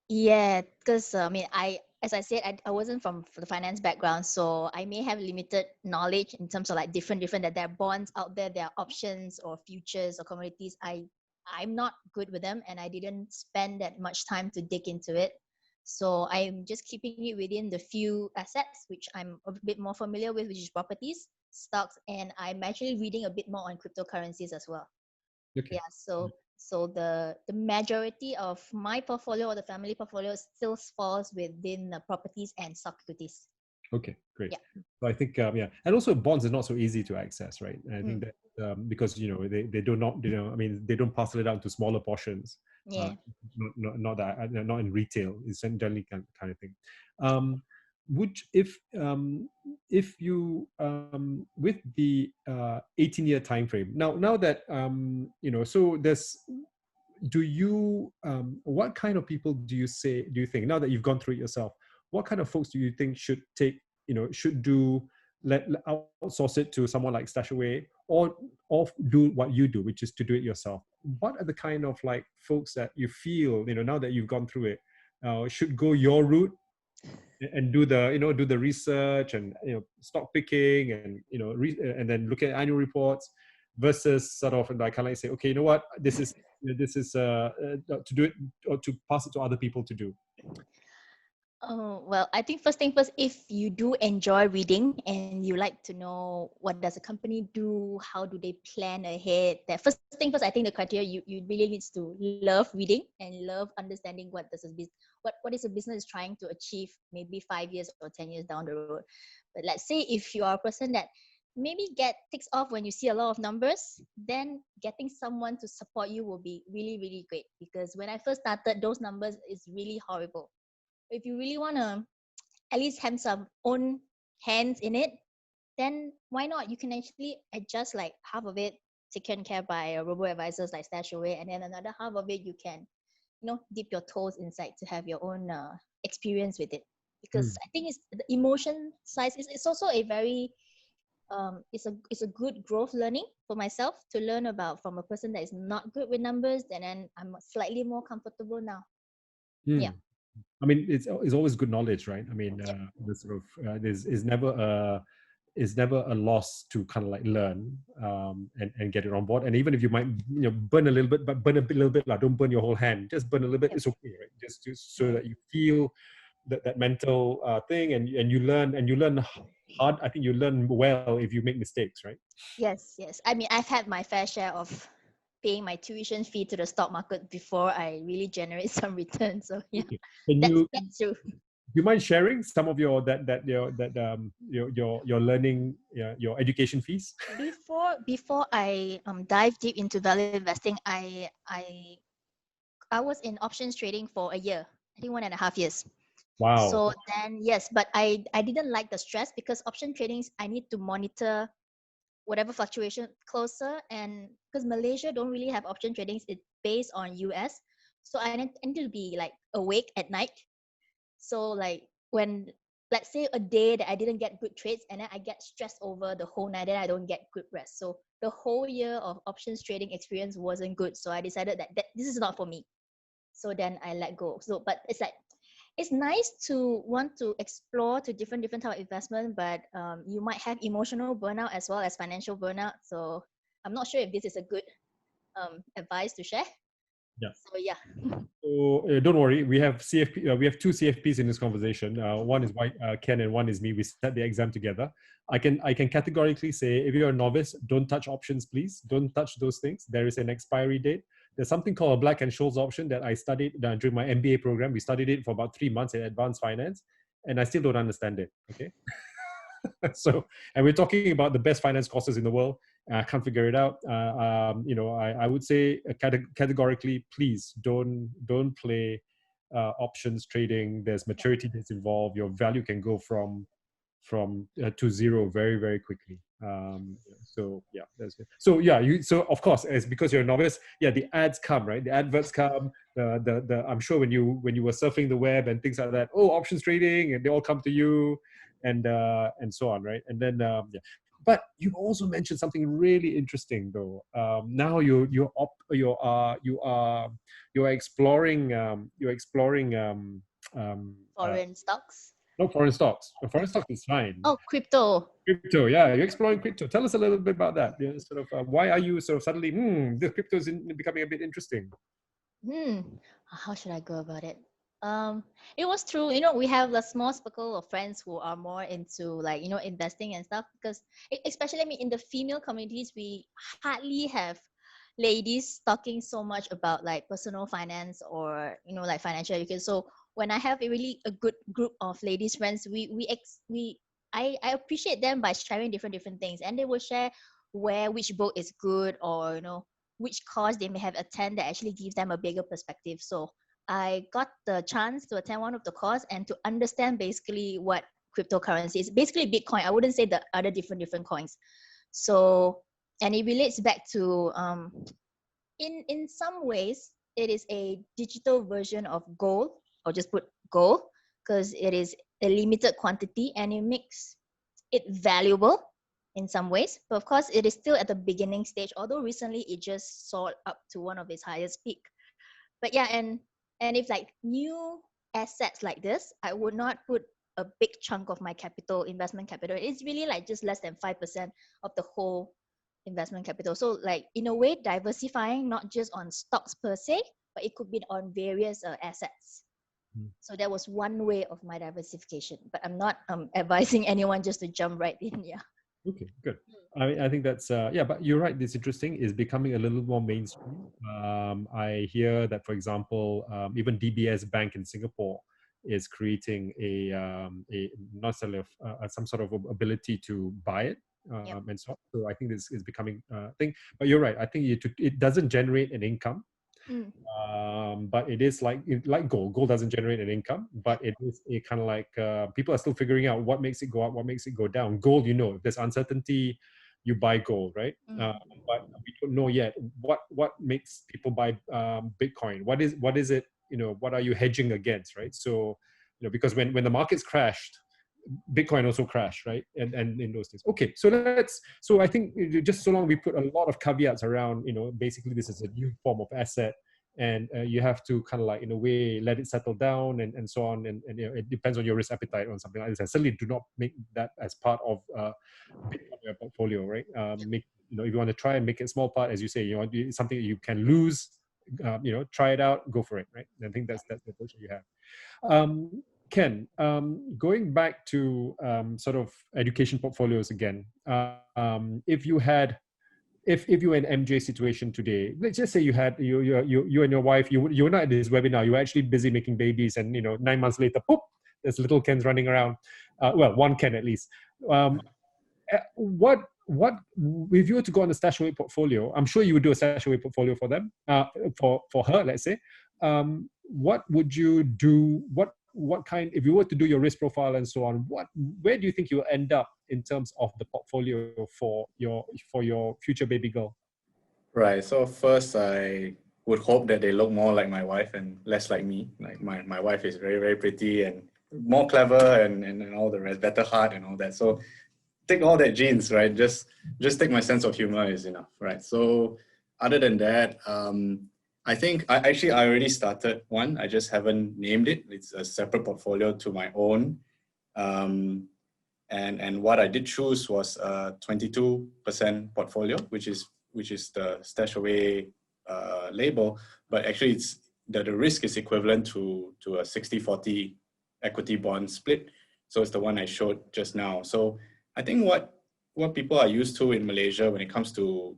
Yeah, because as I said, I wasn't from the finance background, so I may have limited knowledge in terms of like different that there are bonds out there, there are options or futures or commodities. I'm not good with them, and I didn't spend that much time to dig into it. So I'm just keeping it within the few assets which I'm a bit more familiar with, which is properties, stocks, and I'm actually reading a bit more on cryptocurrencies as well. Okay. Yeah, so the majority of my portfolio or the family portfolio still falls within the properties and stock equities. Okay, great. Yeah. So I think and also bonds is not so easy to access, right? And I think that because they do not they don't parcel it out to smaller portions. Yeah. Not in retail. It's generally kind of thing. If you with the 18-year time frame now that so there's, do you what kind of people do you think, now that you've gone through it yourself, what kind of folks do you think should outsource it to someone like StashAway, or do what you do, which is to do it yourself? What are the kind of like folks that you feel, now that you've gone through it, should go your route and do the research and stock picking and and then look at annual reports, versus sort of like kind of say, okay, you know what, this is to do it or to pass it to other people to do? Oh, well, I think first thing first, if you do enjoy reading and you like to know what does a company do, how do they plan ahead, that first thing first, I think the criteria you really needs to love reading and love understanding what is a business trying to achieve maybe 5 years or 10 years down the road. But let's say if you are a person that maybe ticks off when you see a lot of numbers, then getting someone to support you will be really, really great, because when I first started, those numbers is really horrible. If you really want to at least have some own hands in it, then why not? You can actually adjust like half of it taken care by Robo-Advisors like StashAway, and then another half of it you can, dip your toes inside to have your own experience with it. Because I think it's the emotion size. It's also a very it's a good growth learning for myself to learn about from a person that is not good with numbers, and then I'm slightly more comfortable now. Yeah. I mean, it's always good knowledge, right? I mean, Yep. the sort of is never a loss to kind of like learn and get it on board. And even if you might burn a little bit, but burn a little bit, like don't burn your whole hand. Just burn a little bit. Yep. It's okay, right? Just so that you feel that mental thing, and you learn hard. I think you learn well if you make mistakes, right? Yes. I mean, I've had my fair share of paying my tuition fee to the stock market before I really generate some return. So yeah, Okay. that's true. Do you mind sharing some of your your learning, your education fees? Before I dive deep into value investing, I was in options trading for a year. I think 1.5 years. Wow. So then yes, but I didn't like the stress because option trading I need to monitor whatever fluctuation closer, and because Malaysia don't really have option tradings, it's based on US. So I need to be like awake at night. So like when let's say a day that I didn't get good trades and then I get stressed over the whole night, then I don't get good rest. So the whole year of options trading experience wasn't good. So I decided that this is not for me. So then I let go. So but it's like it's nice to want to explore to different type of investment, but you might have emotional burnout as well as financial burnout. So I'm not sure if this is a good advice to share. Yeah. So yeah. So don't worry, we have CFP. We have two CFPs in this conversation. One is Ken, and one is me. We sat the exam together. I can categorically say, if you're a novice, don't touch options, please. Don't touch those things. There is an expiry date. There's something called a Black and Scholes option that I studied during my MBA program. We studied it for about 3 months in advanced finance, and I still don't understand it. Okay. So, and we're talking about the best finance courses in the world. I can't figure it out. I would say categorically, please don't play options trading. There's maturity that's involved. Your value can go from to zero very, very quickly. So yeah, that's it. So yeah, so of course, it's because you're a novice. Yeah, the ads come, right? The adverts come. The I'm sure when you were surfing the web and things like that. Oh, options trading, and they all come to you, and so on, right? And then yeah. But you also mentioned something really interesting, though. Now you're exploring Foreign stocks. no, foreign stocks. Foreign stocks is fine. Oh, crypto. Crypto, yeah, you're exploring crypto. Tell us a little bit about that. Sort of, why are you sort of suddenly, the crypto is becoming a bit interesting? How should I go about it? It was true. We have a small circle of friends who are more into like investing and stuff. Because especially in the female communities, we hardly have ladies talking so much about like personal finance or like financial education. So when I have a good group of ladies friends, I appreciate them by sharing different things, and they will share which book is good, or which course they may have attended that actually gives them a bigger perspective. So I got the chance to attend one of the course and to understand basically what cryptocurrency is. Basically Bitcoin. I wouldn't say the other different coins. So, and it relates back to in some ways it is a digital version of gold. I'll just put gold because it is a limited quantity and it makes it valuable in some ways, but of course it is still at the beginning stage, although recently it just soared up to one of its highest peak. But yeah, and if like new assets like this, I would not put a big chunk of my investment capital. It's really like just less than 5% of the whole investment capital. So like in a way diversifying, not just on stocks per se, but it could be on various assets. So that was one way of my diversification, but I'm not advising anyone just to jump right in. Yeah. Okay, good. I think that's yeah, but you're right. It's interesting. It's becoming a little more mainstream. I hear that, for example, even DBS Bank in Singapore is creating a not necessarily some sort of ability to buy it. Yep. And so I think this is becoming a thing. But you're right. I think it doesn't generate an income. Mm. But it is like gold. Gold doesn't generate an income, but it is a kind of like people are still figuring out what makes it go up, what makes it go down. Gold, if there's uncertainty, you buy gold, right? Mm. But we don't know yet what makes people buy Bitcoin. What is it? What are you hedging against, right? So, because when the markets crashed, Bitcoin also crashed, right? And in those days. Okay, so I think just so long we put a lot of caveats around, basically this is a new form of asset, and you have to kind of like, in a way, let it settle down and so on. And it depends on your risk appetite on something like this. I certainly do not make that as part of Bitcoin your portfolio, right? If you want to try and make it a small part, as you say, it's something you can lose, try it out, go for it, right? And I think that's the approach that you have. Ken, going back to sort of education portfolios again, if you were in MJ's situation today, let's just say you and your wife, you're not at this webinar, you're actually busy making babies, and 9 months later, poof, there's little Kens running around. Well, one Ken at least. What if you were to go on the StashAway portfolio? I'm sure you would do a StashAway portfolio for them, for her, let's say. What would you do? What kind, if you were to do your risk profile and so on, where do you think you'll end up in terms of the portfolio for your future baby girl? Right. So first, I would hope that they look more like my wife and less like me. Like my wife is very, very pretty and more clever and all the rest, better heart and all that. So take all that genes, right? Just take my sense of humor is enough, right? So other than that, I think I already started one. I just haven't named it. It's a separate portfolio to my own. And what I did choose was a 22% portfolio, which is the StashAway label, but actually it's the risk is equivalent to a 60-40 equity bond split. So it's the one I showed just now. So I think what people are used to in Malaysia when it comes to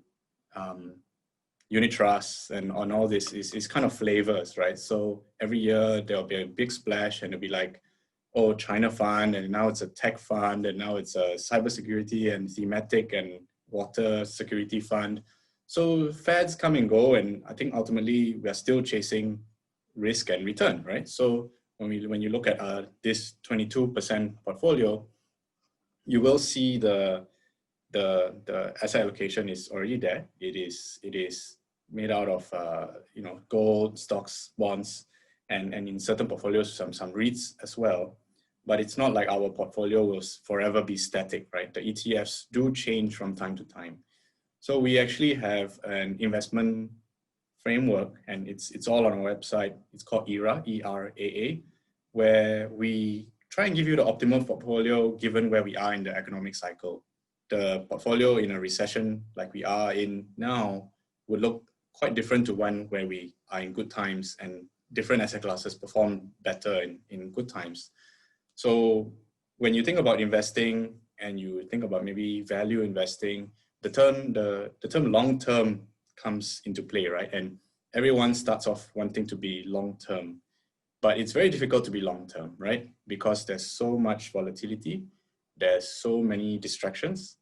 unit trusts and on all this is kind of flavors, right? So every year there'll be a big splash and it'll be like, oh, China fund, and now it's a tech fund, and now it's a cybersecurity and thematic and water security fund. So fads come and go, and I think ultimately we are still chasing risk and return, right? So when you look at this 22% portfolio, you will see the asset allocation is already there. It is made out of gold, stocks, bonds, and in certain portfolios some REITs as well. But it's not like our portfolio will forever be static, right? The ETFs do change from time to time. So we actually have an investment framework, and it's all on our website. It's called ERA, ERAA, where we try and give you the optimal portfolio given where we are in the economic cycle. The portfolio in a recession like we are in now would look quite different to one where we are in good times, and different asset classes perform better in good times. So when you think about investing and you think about maybe value investing, the term long term comes into play, right? And everyone starts off wanting to be long term, but it's very difficult to be long term, right? Because there's so much volatility, there's so many distractions,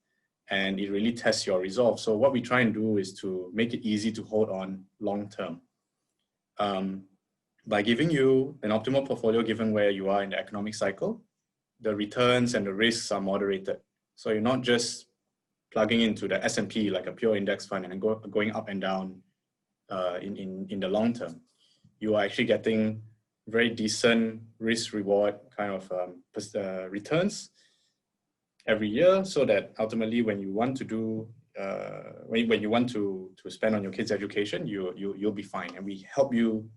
and it really tests your resolve. So what we try and do is to make it easy to hold on long term. By giving you an optimal portfolio given where you are in the economic cycle, the returns and the risks are moderated. So you're not just plugging into the S&P like a pure index fund and going up and down in the long term. You are actually getting very decent risk reward kind of returns every year, so that ultimately when you want to do when you want to spend on your kids' education, you'll be fine, and we help you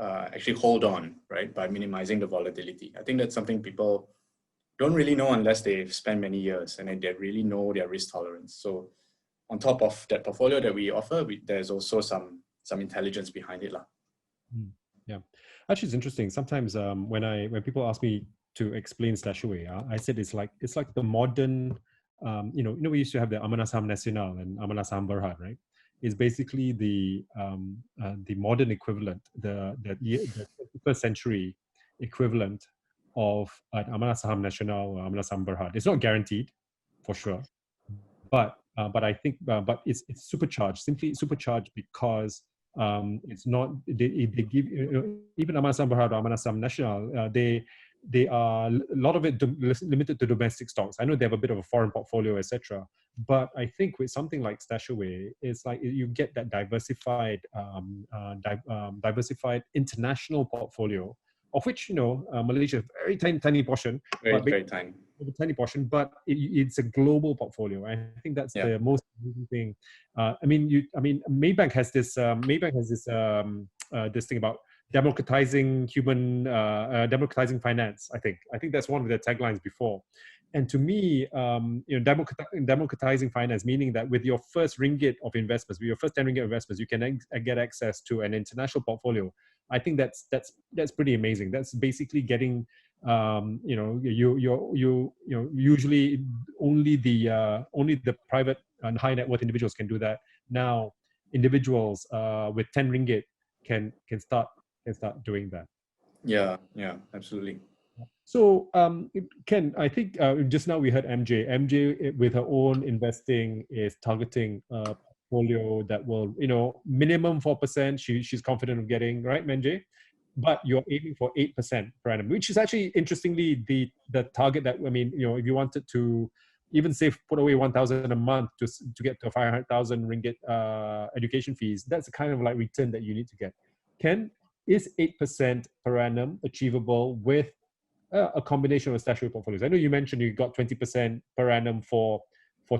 actually hold on, right, by minimizing the volatility. I think that's something people don't really know unless they've spent many years and they really know their risk tolerance. So on top of that portfolio that we offer, there's also some intelligence behind it. Yeah, actually it's interesting. Sometimes when people ask me to explain StashAway, I said it's like the modern, we used to have the Amanah Saham Nasional and Amanah Saham Berhad, right? Is basically the modern equivalent, the 21st century equivalent of an Amanah Saham Nasional or Amanah Saham Berhad. It's not guaranteed, for sure, but I think it's supercharged, simply supercharged because It's not, they give, even Amanasam Berhad or Amanasam National, they are, a lot of it limited to domestic stocks. I know they have a bit of a foreign portfolio, etc. But I think with something like StashAway, it's like you get that diversified, diversified international portfolio, of which, Malaysia is a very tiny portion, Very tiny. a tiny portion, but it's a global portfolio. I think that's the most amazing thing. Maybank has this. This thing about democratizing democratizing finance. I think that's one of their taglines before. And to me, democratizing finance, meaning that with your first ringgit of investments, with your first 10 ringgit investments, you can get access to an international portfolio. I think that's pretty amazing. That's basically getting, usually only the private and high net worth individuals can do that. Now, individuals with 10 ringgit can start doing that. Yeah, absolutely. So, Ken, I think just now we heard MJ. MJ, with her own investing, is targeting a portfolio that will, minimum 4%. She's confident of getting, right, MJ? But you're aiming for 8% per annum, which is actually, interestingly, the target that, if you wanted to even put away 1,000 a month to get to 500,000 ringgit education fees, that's the kind of like return that you need to get. Ken, is 8% per annum achievable with a combination of StashAway portfolios? I know you mentioned you got 20% per annum for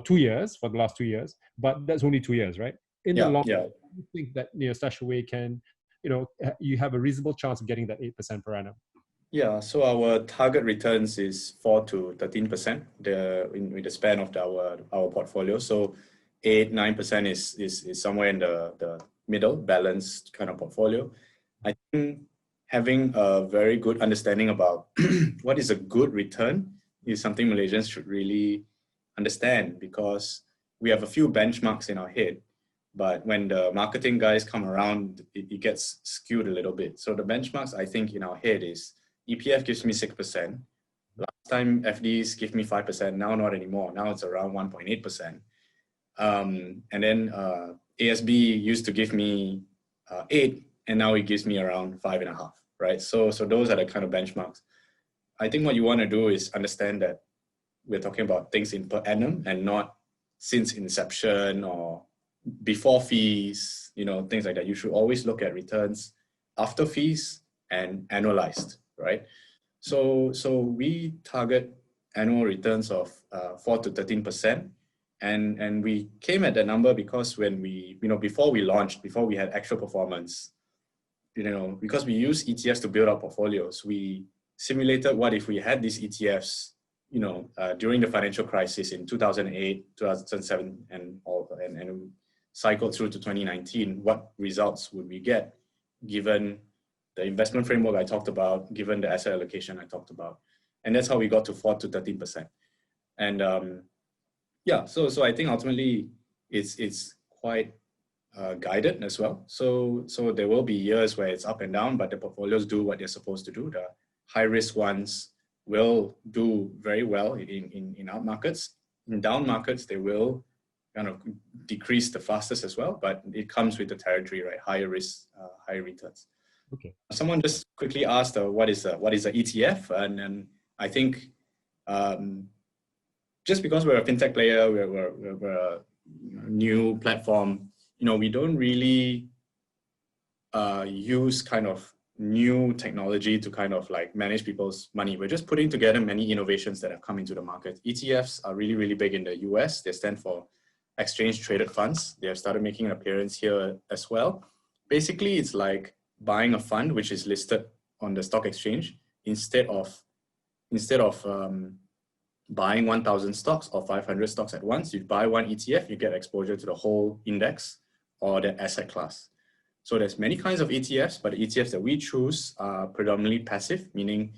2 years, for the last 2 years, but that's only 2 years, right? In the long run, you think that StashAway can, you have a reasonable chance of getting that 8% per annum? Yeah, so our target returns is 4 to 13% with the span of our portfolio. So 8-9% is somewhere in the middle, balanced kind of portfolio. I think having a very good understanding about what is a good return is something Malaysians should really understand, because we have a few benchmarks in our head, but when the marketing guys come around, it gets skewed a little bit. So the benchmarks, I think, in our head is EPF gives me 6%. Last time FDs give me 5%. Now not anymore. Now it's around 1.8%. And then ASB used to give me 8, and now it gives me around 5.5. Right. So those are the kind of benchmarks. I think what you want to do is understand that we're talking about things in per annum and not since inception or before fees, things like that. You should always look at returns after fees and annualized, right? So we target annual returns of 4 to 13%. And we came at that number because when we, before we launched, before we had actual performance, because we use ETFs to build our portfolios, we simulated what if we had these ETFs, during the financial crisis in 2008, 2007, and cycled through to 2019, what results would we get given the investment framework I talked about, given the asset allocation I talked about. And that's how we got to 4 to 13%. And so I think ultimately it's quite guided as well. So there will be years where it's up and down, but the portfolios do what they're supposed to do. The high risk ones will do very well in up markets. In down markets, they will kind of decrease the fastest as well, but it comes with the territory, right? Higher risk, higher returns. Okay. Someone just quickly asked, what is an ETF? And I think just because we're a fintech player, we're a new platform, we don't really use kind of new technology to kind of like manage people's money. We're just putting together many innovations that have come into the market. ETFs are really, really big in the US. They stand for exchange traded funds. They have started making an appearance here as well. Basically, it's like buying a fund which is listed on the stock exchange instead of buying 1,000 stocks or 500 stocks at once. You buy one ETF, you get exposure to the whole index or the asset class. So there's many kinds of ETFs, but the ETFs that we choose are predominantly passive, meaning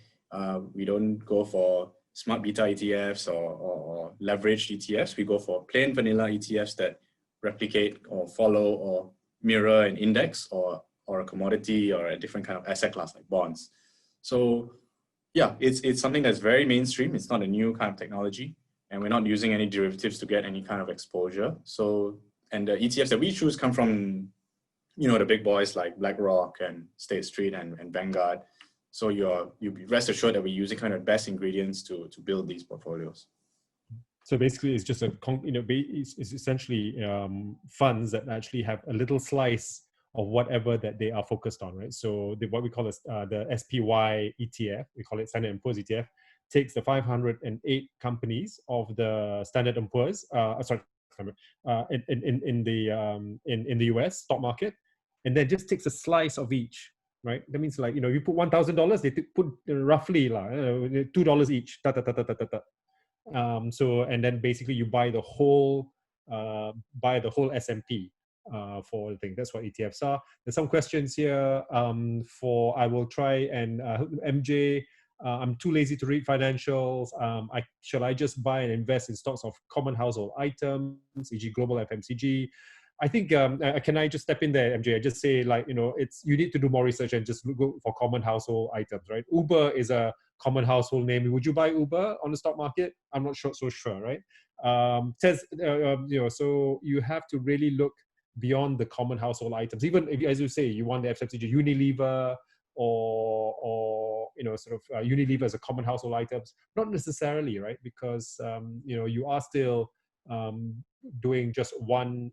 we don't go for smart beta ETFs or leveraged ETFs. We go for plain vanilla ETFs that replicate or follow or mirror an index or a commodity or a different kind of asset class like bonds. So yeah, it's something that's very mainstream. It's not a new kind of technology, and we're not using any derivatives to get any kind of exposure. So, and the ETFs that we choose come from the big boys like BlackRock and State Street and Vanguard. So you rest assured that we're using kind of best ingredients to build these portfolios. So basically, it's just it's essentially funds that actually have a little slice of whatever that they are focused on, right? So what we call the SPY ETF, we call it Standard & Poor's ETF, takes the 508 companies of the Standard & Poor's, in the US stock market, and then just takes a slice of each, right? That means like, you put $1,000, they put roughly $2 each. So, and then basically you buy the whole S&P for the thing. That's what ETFs are. There's some questions here. I will try and MJ. I'm too lazy to read financials. Shall I just buy and invest in stocks of common household items, e.g. global FMCG? I think, can I just step in there, MJ? I just say, like, you need to do more research and just go for common household items, right? Uber is a common household name. Would you buy Uber on the stock market? I'm not so sure, right? So you have to really look beyond the common household items. Even if, as you say, you want the FMCG, Unilever, or Unilever as a common household items, not necessarily, right? Because you are still buying just one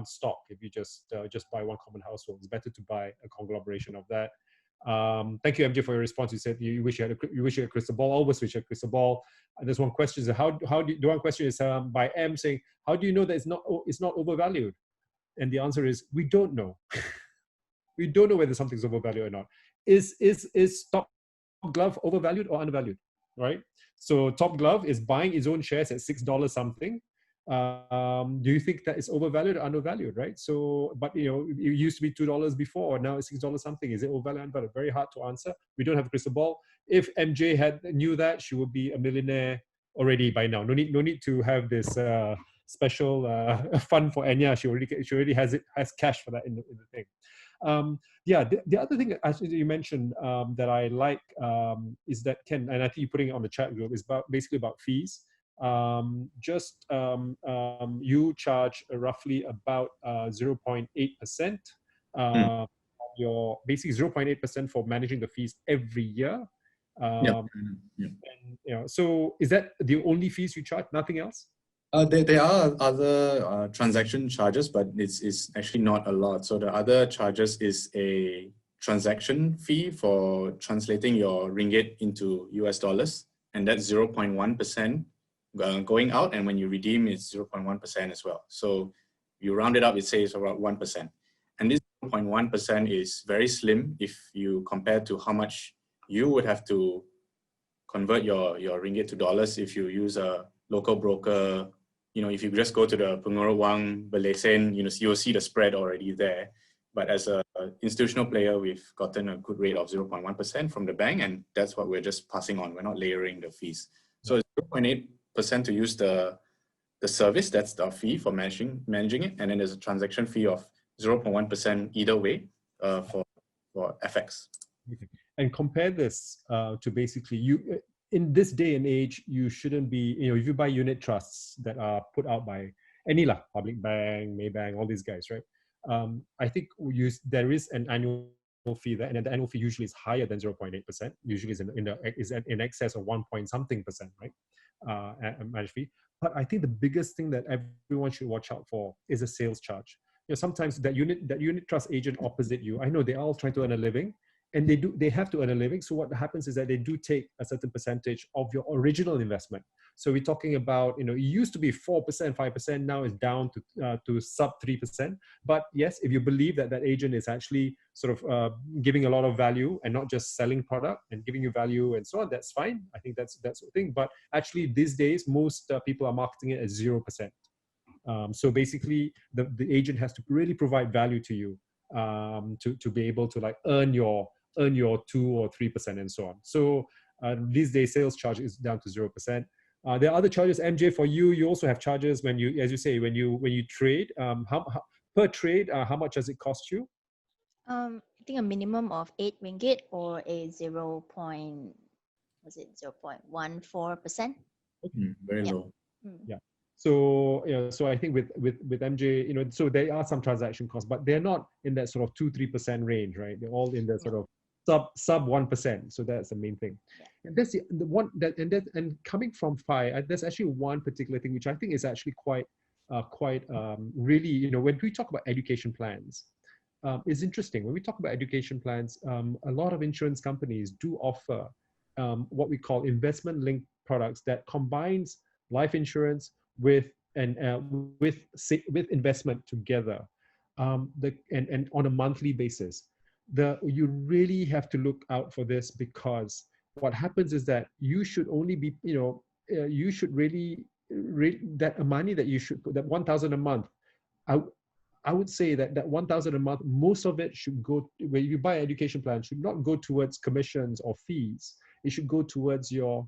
stock. If you just buy one common household, it's better to buy a conglomeration of that. Thank you, MJ, for your response. You said you wish you had a crystal ball. Always wish you had a crystal ball. And there's one question: the one question is by M saying, how do you know that it's not overvalued? And the answer is, we don't know. We don't know whether something's overvalued or not. Is Top Glove overvalued or undervalued? Right. So Top Glove is buying its own shares at $6 something. Do you think that it's overvalued or undervalued, right? So, but it used to be $2 before, now it's $6 something. Is it overvalued or undervalued? Very hard to answer. We don't have a crystal ball. If MJ knew that, she would be a millionaire already by now. No need to have this special fund for Enya. She already has cash for that in the thing. The other thing actually you mentioned that I like is that, Ken, and I think you're putting it on the chat group, is basically about fees. You charge roughly about 0.8%. Your basically 0.8% for managing the fees every year. And, so is that the only fees you charge? Nothing else? There are other transaction charges, but it's actually not a lot. So the other charges is a transaction fee for translating your ringgit into US dollars, and that's 0.1%. Going out, and when you redeem, it's 0.1% as well. So you round it up, it says around 1%. And this 0.1% is very slim if you compare to how much you would have to convert your ringgit to dollars if you use a local broker. If you just go to the Pengurus Wang, Belesen, you'll see the spread already there. But as an institutional player, we've gotten a good rate of 0.1% from the bank, and that's what we're just passing on. We're not layering the fees. So it's 0.8% to use the service. That's the fee for managing it, and then there's a transaction fee of 0.1% either way for FX. And compare this to basically in this day and age, you shouldn't be, if you buy unit trusts that are put out by any public bank, Maybank, all these guys, right? I think there is an annual fee there, and the annual fee usually is higher than 0.8%. Usually is in excess of 1-point-something%, right? Management fee. But I think the biggest thing that everyone should watch out for is a sales charge. Sometimes that unit trust agent opposite you, I know they're all trying to earn a living, and they have to earn a living. So what happens is that they do take a certain percentage of your original investment. So we're talking about, it used to be 4%, 5%, now it's down to sub 3%. But yes, if you believe that agent is actually sort of giving a lot of value and not just selling product and giving you value and so on, that's fine. I think that's the thing. But actually these days, most people are marketing it at 0%. So basically the agent has to really provide value to you to be able to earn your 2 or 3% and so on. So these days sales charge is down to 0%. There are other charges. MJ, for you also have charges when you, as you say, when you trade. How per trade, how much does it cost you? I think a minimum of 8 ringgit or a 0.14%. Very low. Yeah. So, so I think with MJ, so there are some transaction costs, but they're not in that sort of 2-3% range, right? They're all in the sort of sub 1%. So that's the main thing. Yeah. And that's the one and coming from FI, there's actually one particular thing which I think is actually quite really, when we talk about education plans, it's interesting. When we talk about education plans, a lot of insurance companies do offer what we call investment-linked products that combines life insurance with investment together, and on a monthly basis. You really have to look out for this, because what happens is that you should only be, you should really that money that you should put, that 1,000 a month, I would say that 1,000 a month, most of it should go, when you buy an education plan, should not go towards commissions or fees. It should go towards your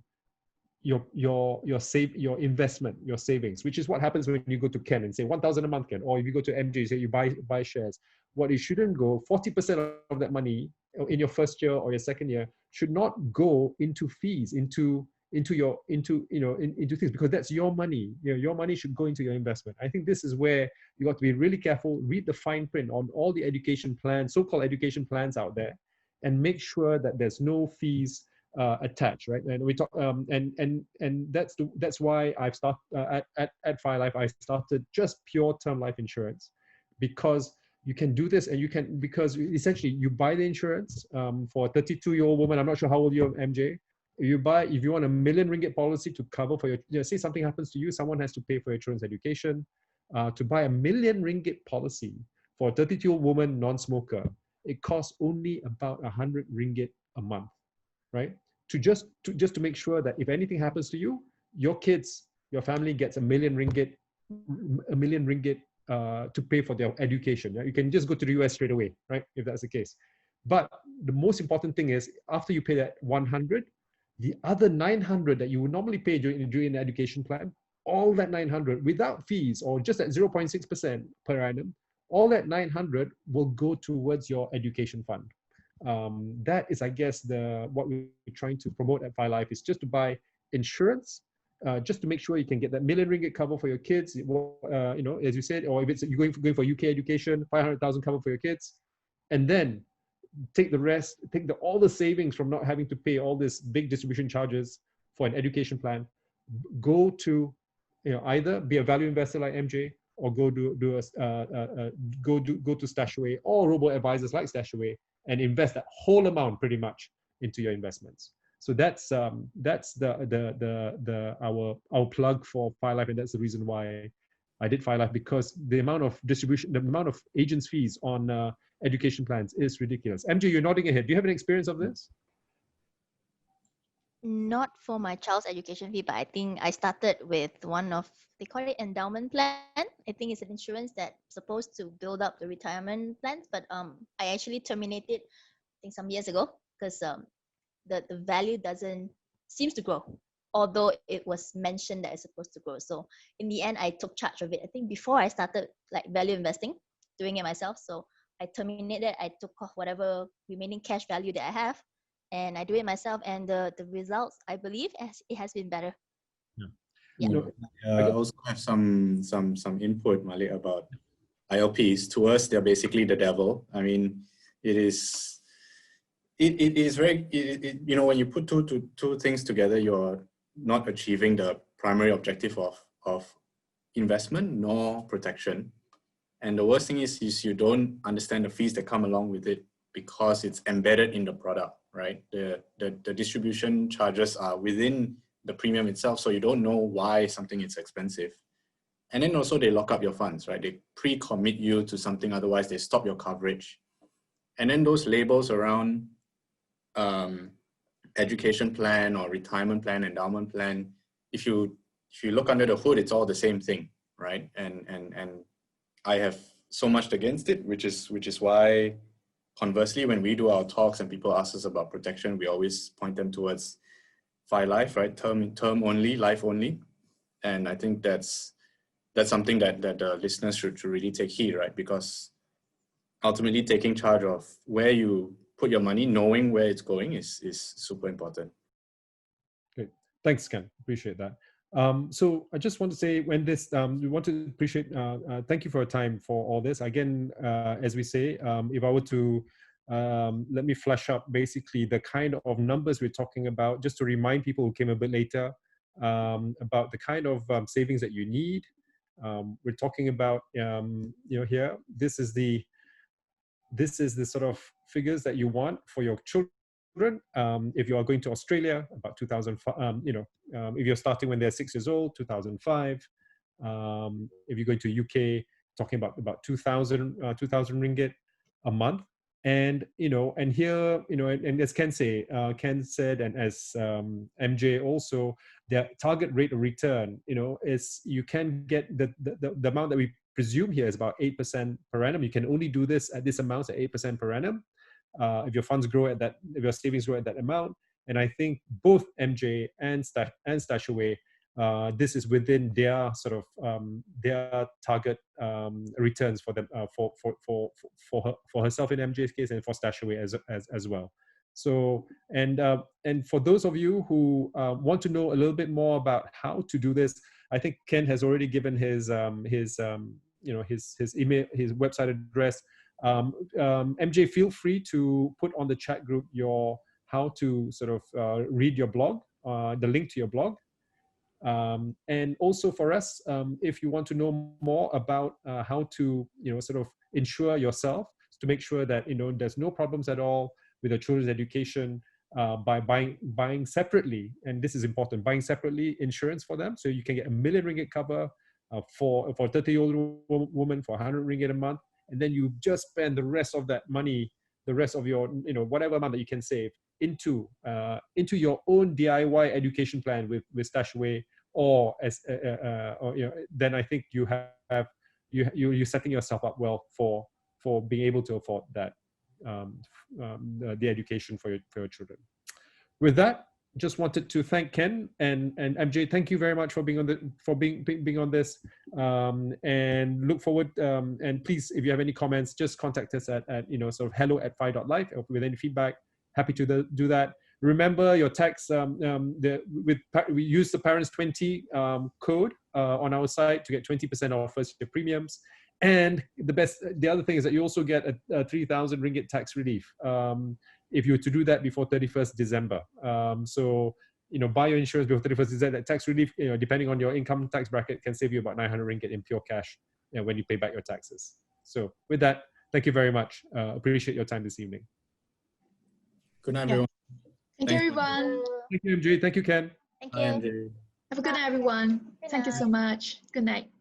investment, your savings, which is what happens when you go to Ken and say 1,000 a month, Ken, or if you go to MJ, say you buy shares. What it shouldn't go, 40% of that money in your first year or your second year should not go into fees, into things, because that's your money. Your money should go into your investment. I think this is where you got to be really careful, read the fine print on all the education plans, so-called education plans out there, and make sure that there's no fees attached, right? And we talk, and that's why I've started at Fire Life. I started just pure term life insurance, because you can do this, and because essentially you buy the insurance for a 32-year-old woman. I'm not sure how old you are, MJ. If you want ringgit 1 million policy to cover for your, say something happens to you, someone has to pay for your children's education. To buy a 1 million ringgit policy for a 32-year-old woman, non-smoker, it costs only about 100 ringgit a month, right? To make sure that if anything happens to you, your kids, your family gets 1 million ringgit, to pay for their education. You can just go to the US straight away, right? If that's the case. But the most important thing is, after you pay that 100, the other 900 that you would normally pay during an education plan, all that 900 without fees, or just at 0.6% per annum, all that 900 will go towards your education fund. That is, I guess, what we're trying to promote at Fire Life, is just to buy insurance, just to make sure you can get that 1 million ringgit cover for your kids, as you said, or if it's you're going for UK education, 500,000 cover for your kids, and then take the rest, all the savings from not having to pay all this big distribution charges for an education plan, go to, either be a value investor like MJ, or go to StashAway or Robo-Advisors like StashAway, and invest that whole amount pretty much into your investments. So that's our plug for Fire Life, and that's the reason why I did Fire Life, because the amount of distribution, the amount of agents' fees on education plans is ridiculous. MJ, you're nodding ahead. Do you have an experience of this? Not for my child's education fee, but I think I started with one of, they call it endowment plan. I think it's an insurance that's supposed to build up the retirement plans, but I actually terminated, I think some years ago, because the value seems to grow, although it was mentioned that it's supposed to grow. So in the end, I took charge of it. I think before I started like value investing, doing it myself. So I terminated, I took off whatever remaining cash value that I have, and I do it myself. And the results, I believe, it has been better. Yeah. I also have some input, Malek, about ILPs. To us, they're basically the devil. I mean, it is very, when you put two things together, you're not achieving the primary objective of investment nor protection. And the worst thing is you don't understand the fees that come along with it, because it's embedded in the product, right? The distribution charges are within the premium itself, so you don't know why something is expensive. And then also they lock up your funds, right? They pre-commit you to something, otherwise they stop your coverage. And then those labels around education plan or retirement plan, endowment plan, if you look under the hood, it's all the same thing, right? And I have so much against it, which is why, conversely, when we do our talks and people ask us about protection, we always point them towards Fire Life, right? Term only, life only. And I think that's something that the listeners should really take heed, right? Because ultimately taking charge of where you put your money, knowing where it's going is super important. Great. Thanks, Ken. Appreciate that. So I just want to say when this, we want to appreciate, thank you for your time for all this. Again, as we say, if I were to, let me flesh up basically the kind of numbers we're talking about, just to remind people who came a bit later about the kind of savings that you need. We're talking about, here, this is the sort of figures that you want for your children. If you are going to Australia, about 2005, if you're starting when they're 6 years old, 2005. If you're going to UK, talking about 2,000 ringgit a month. And, and here, and as Ken said, and as MJ also, their target rate of return, is you can get the amount that we presume here is about 8% per annum. You can only do this at this amount at 8% per annum. If your funds grow at that, if your savings grow at that amount. And I think both MJ and StashAway, this is within their sort of their target returns for them for herself in MJ's case, and for StashAway as well. So and for those of you who want to know a little bit more about how to do this, I think Ken has already given his email, his website address. MJ, feel free to put on the chat group your how to sort of read your blog, the link to your blog. And also for us, if you want to know more about how to, sort of insure yourself to make sure that, there's no problems at all with your children's education by buying separately, and this is important, buying separately insurance for them. So you can get ringgit 1 million cover for a 30-year-old woman for 100 ringgit a month. And then you just spend the rest of that money, the rest of your, whatever amount that you can save into your own DIY education plan with StashAway, or then I think you're setting yourself up well for being able to afford that the education for your children. With that, just wanted to thank Ken and MJ. Thank you very much for being on this, and look forward. And please, if you have any comments, just contact us at sort of hello@fi.life with any feedback. Happy to do that. Remember your tax. We use the Parents 20 code on our site to get 20% off first year premiums. And the other thing is that you also get a 3,000 ringgit tax relief if you were to do that before 31st December. So, buy your insurance before 31st December. That tax relief, depending on your income tax bracket, can save you about 900 ringgit in pure cash when you pay back your taxes. So with that, thank you very much. Appreciate your time this evening. Good night, everyone. Thank you, everyone. Thank you, MJ. Thank you, Ken. Thank Bye, you. MJ. Have a good night, everyone. Good Thank you night. so much. Good night.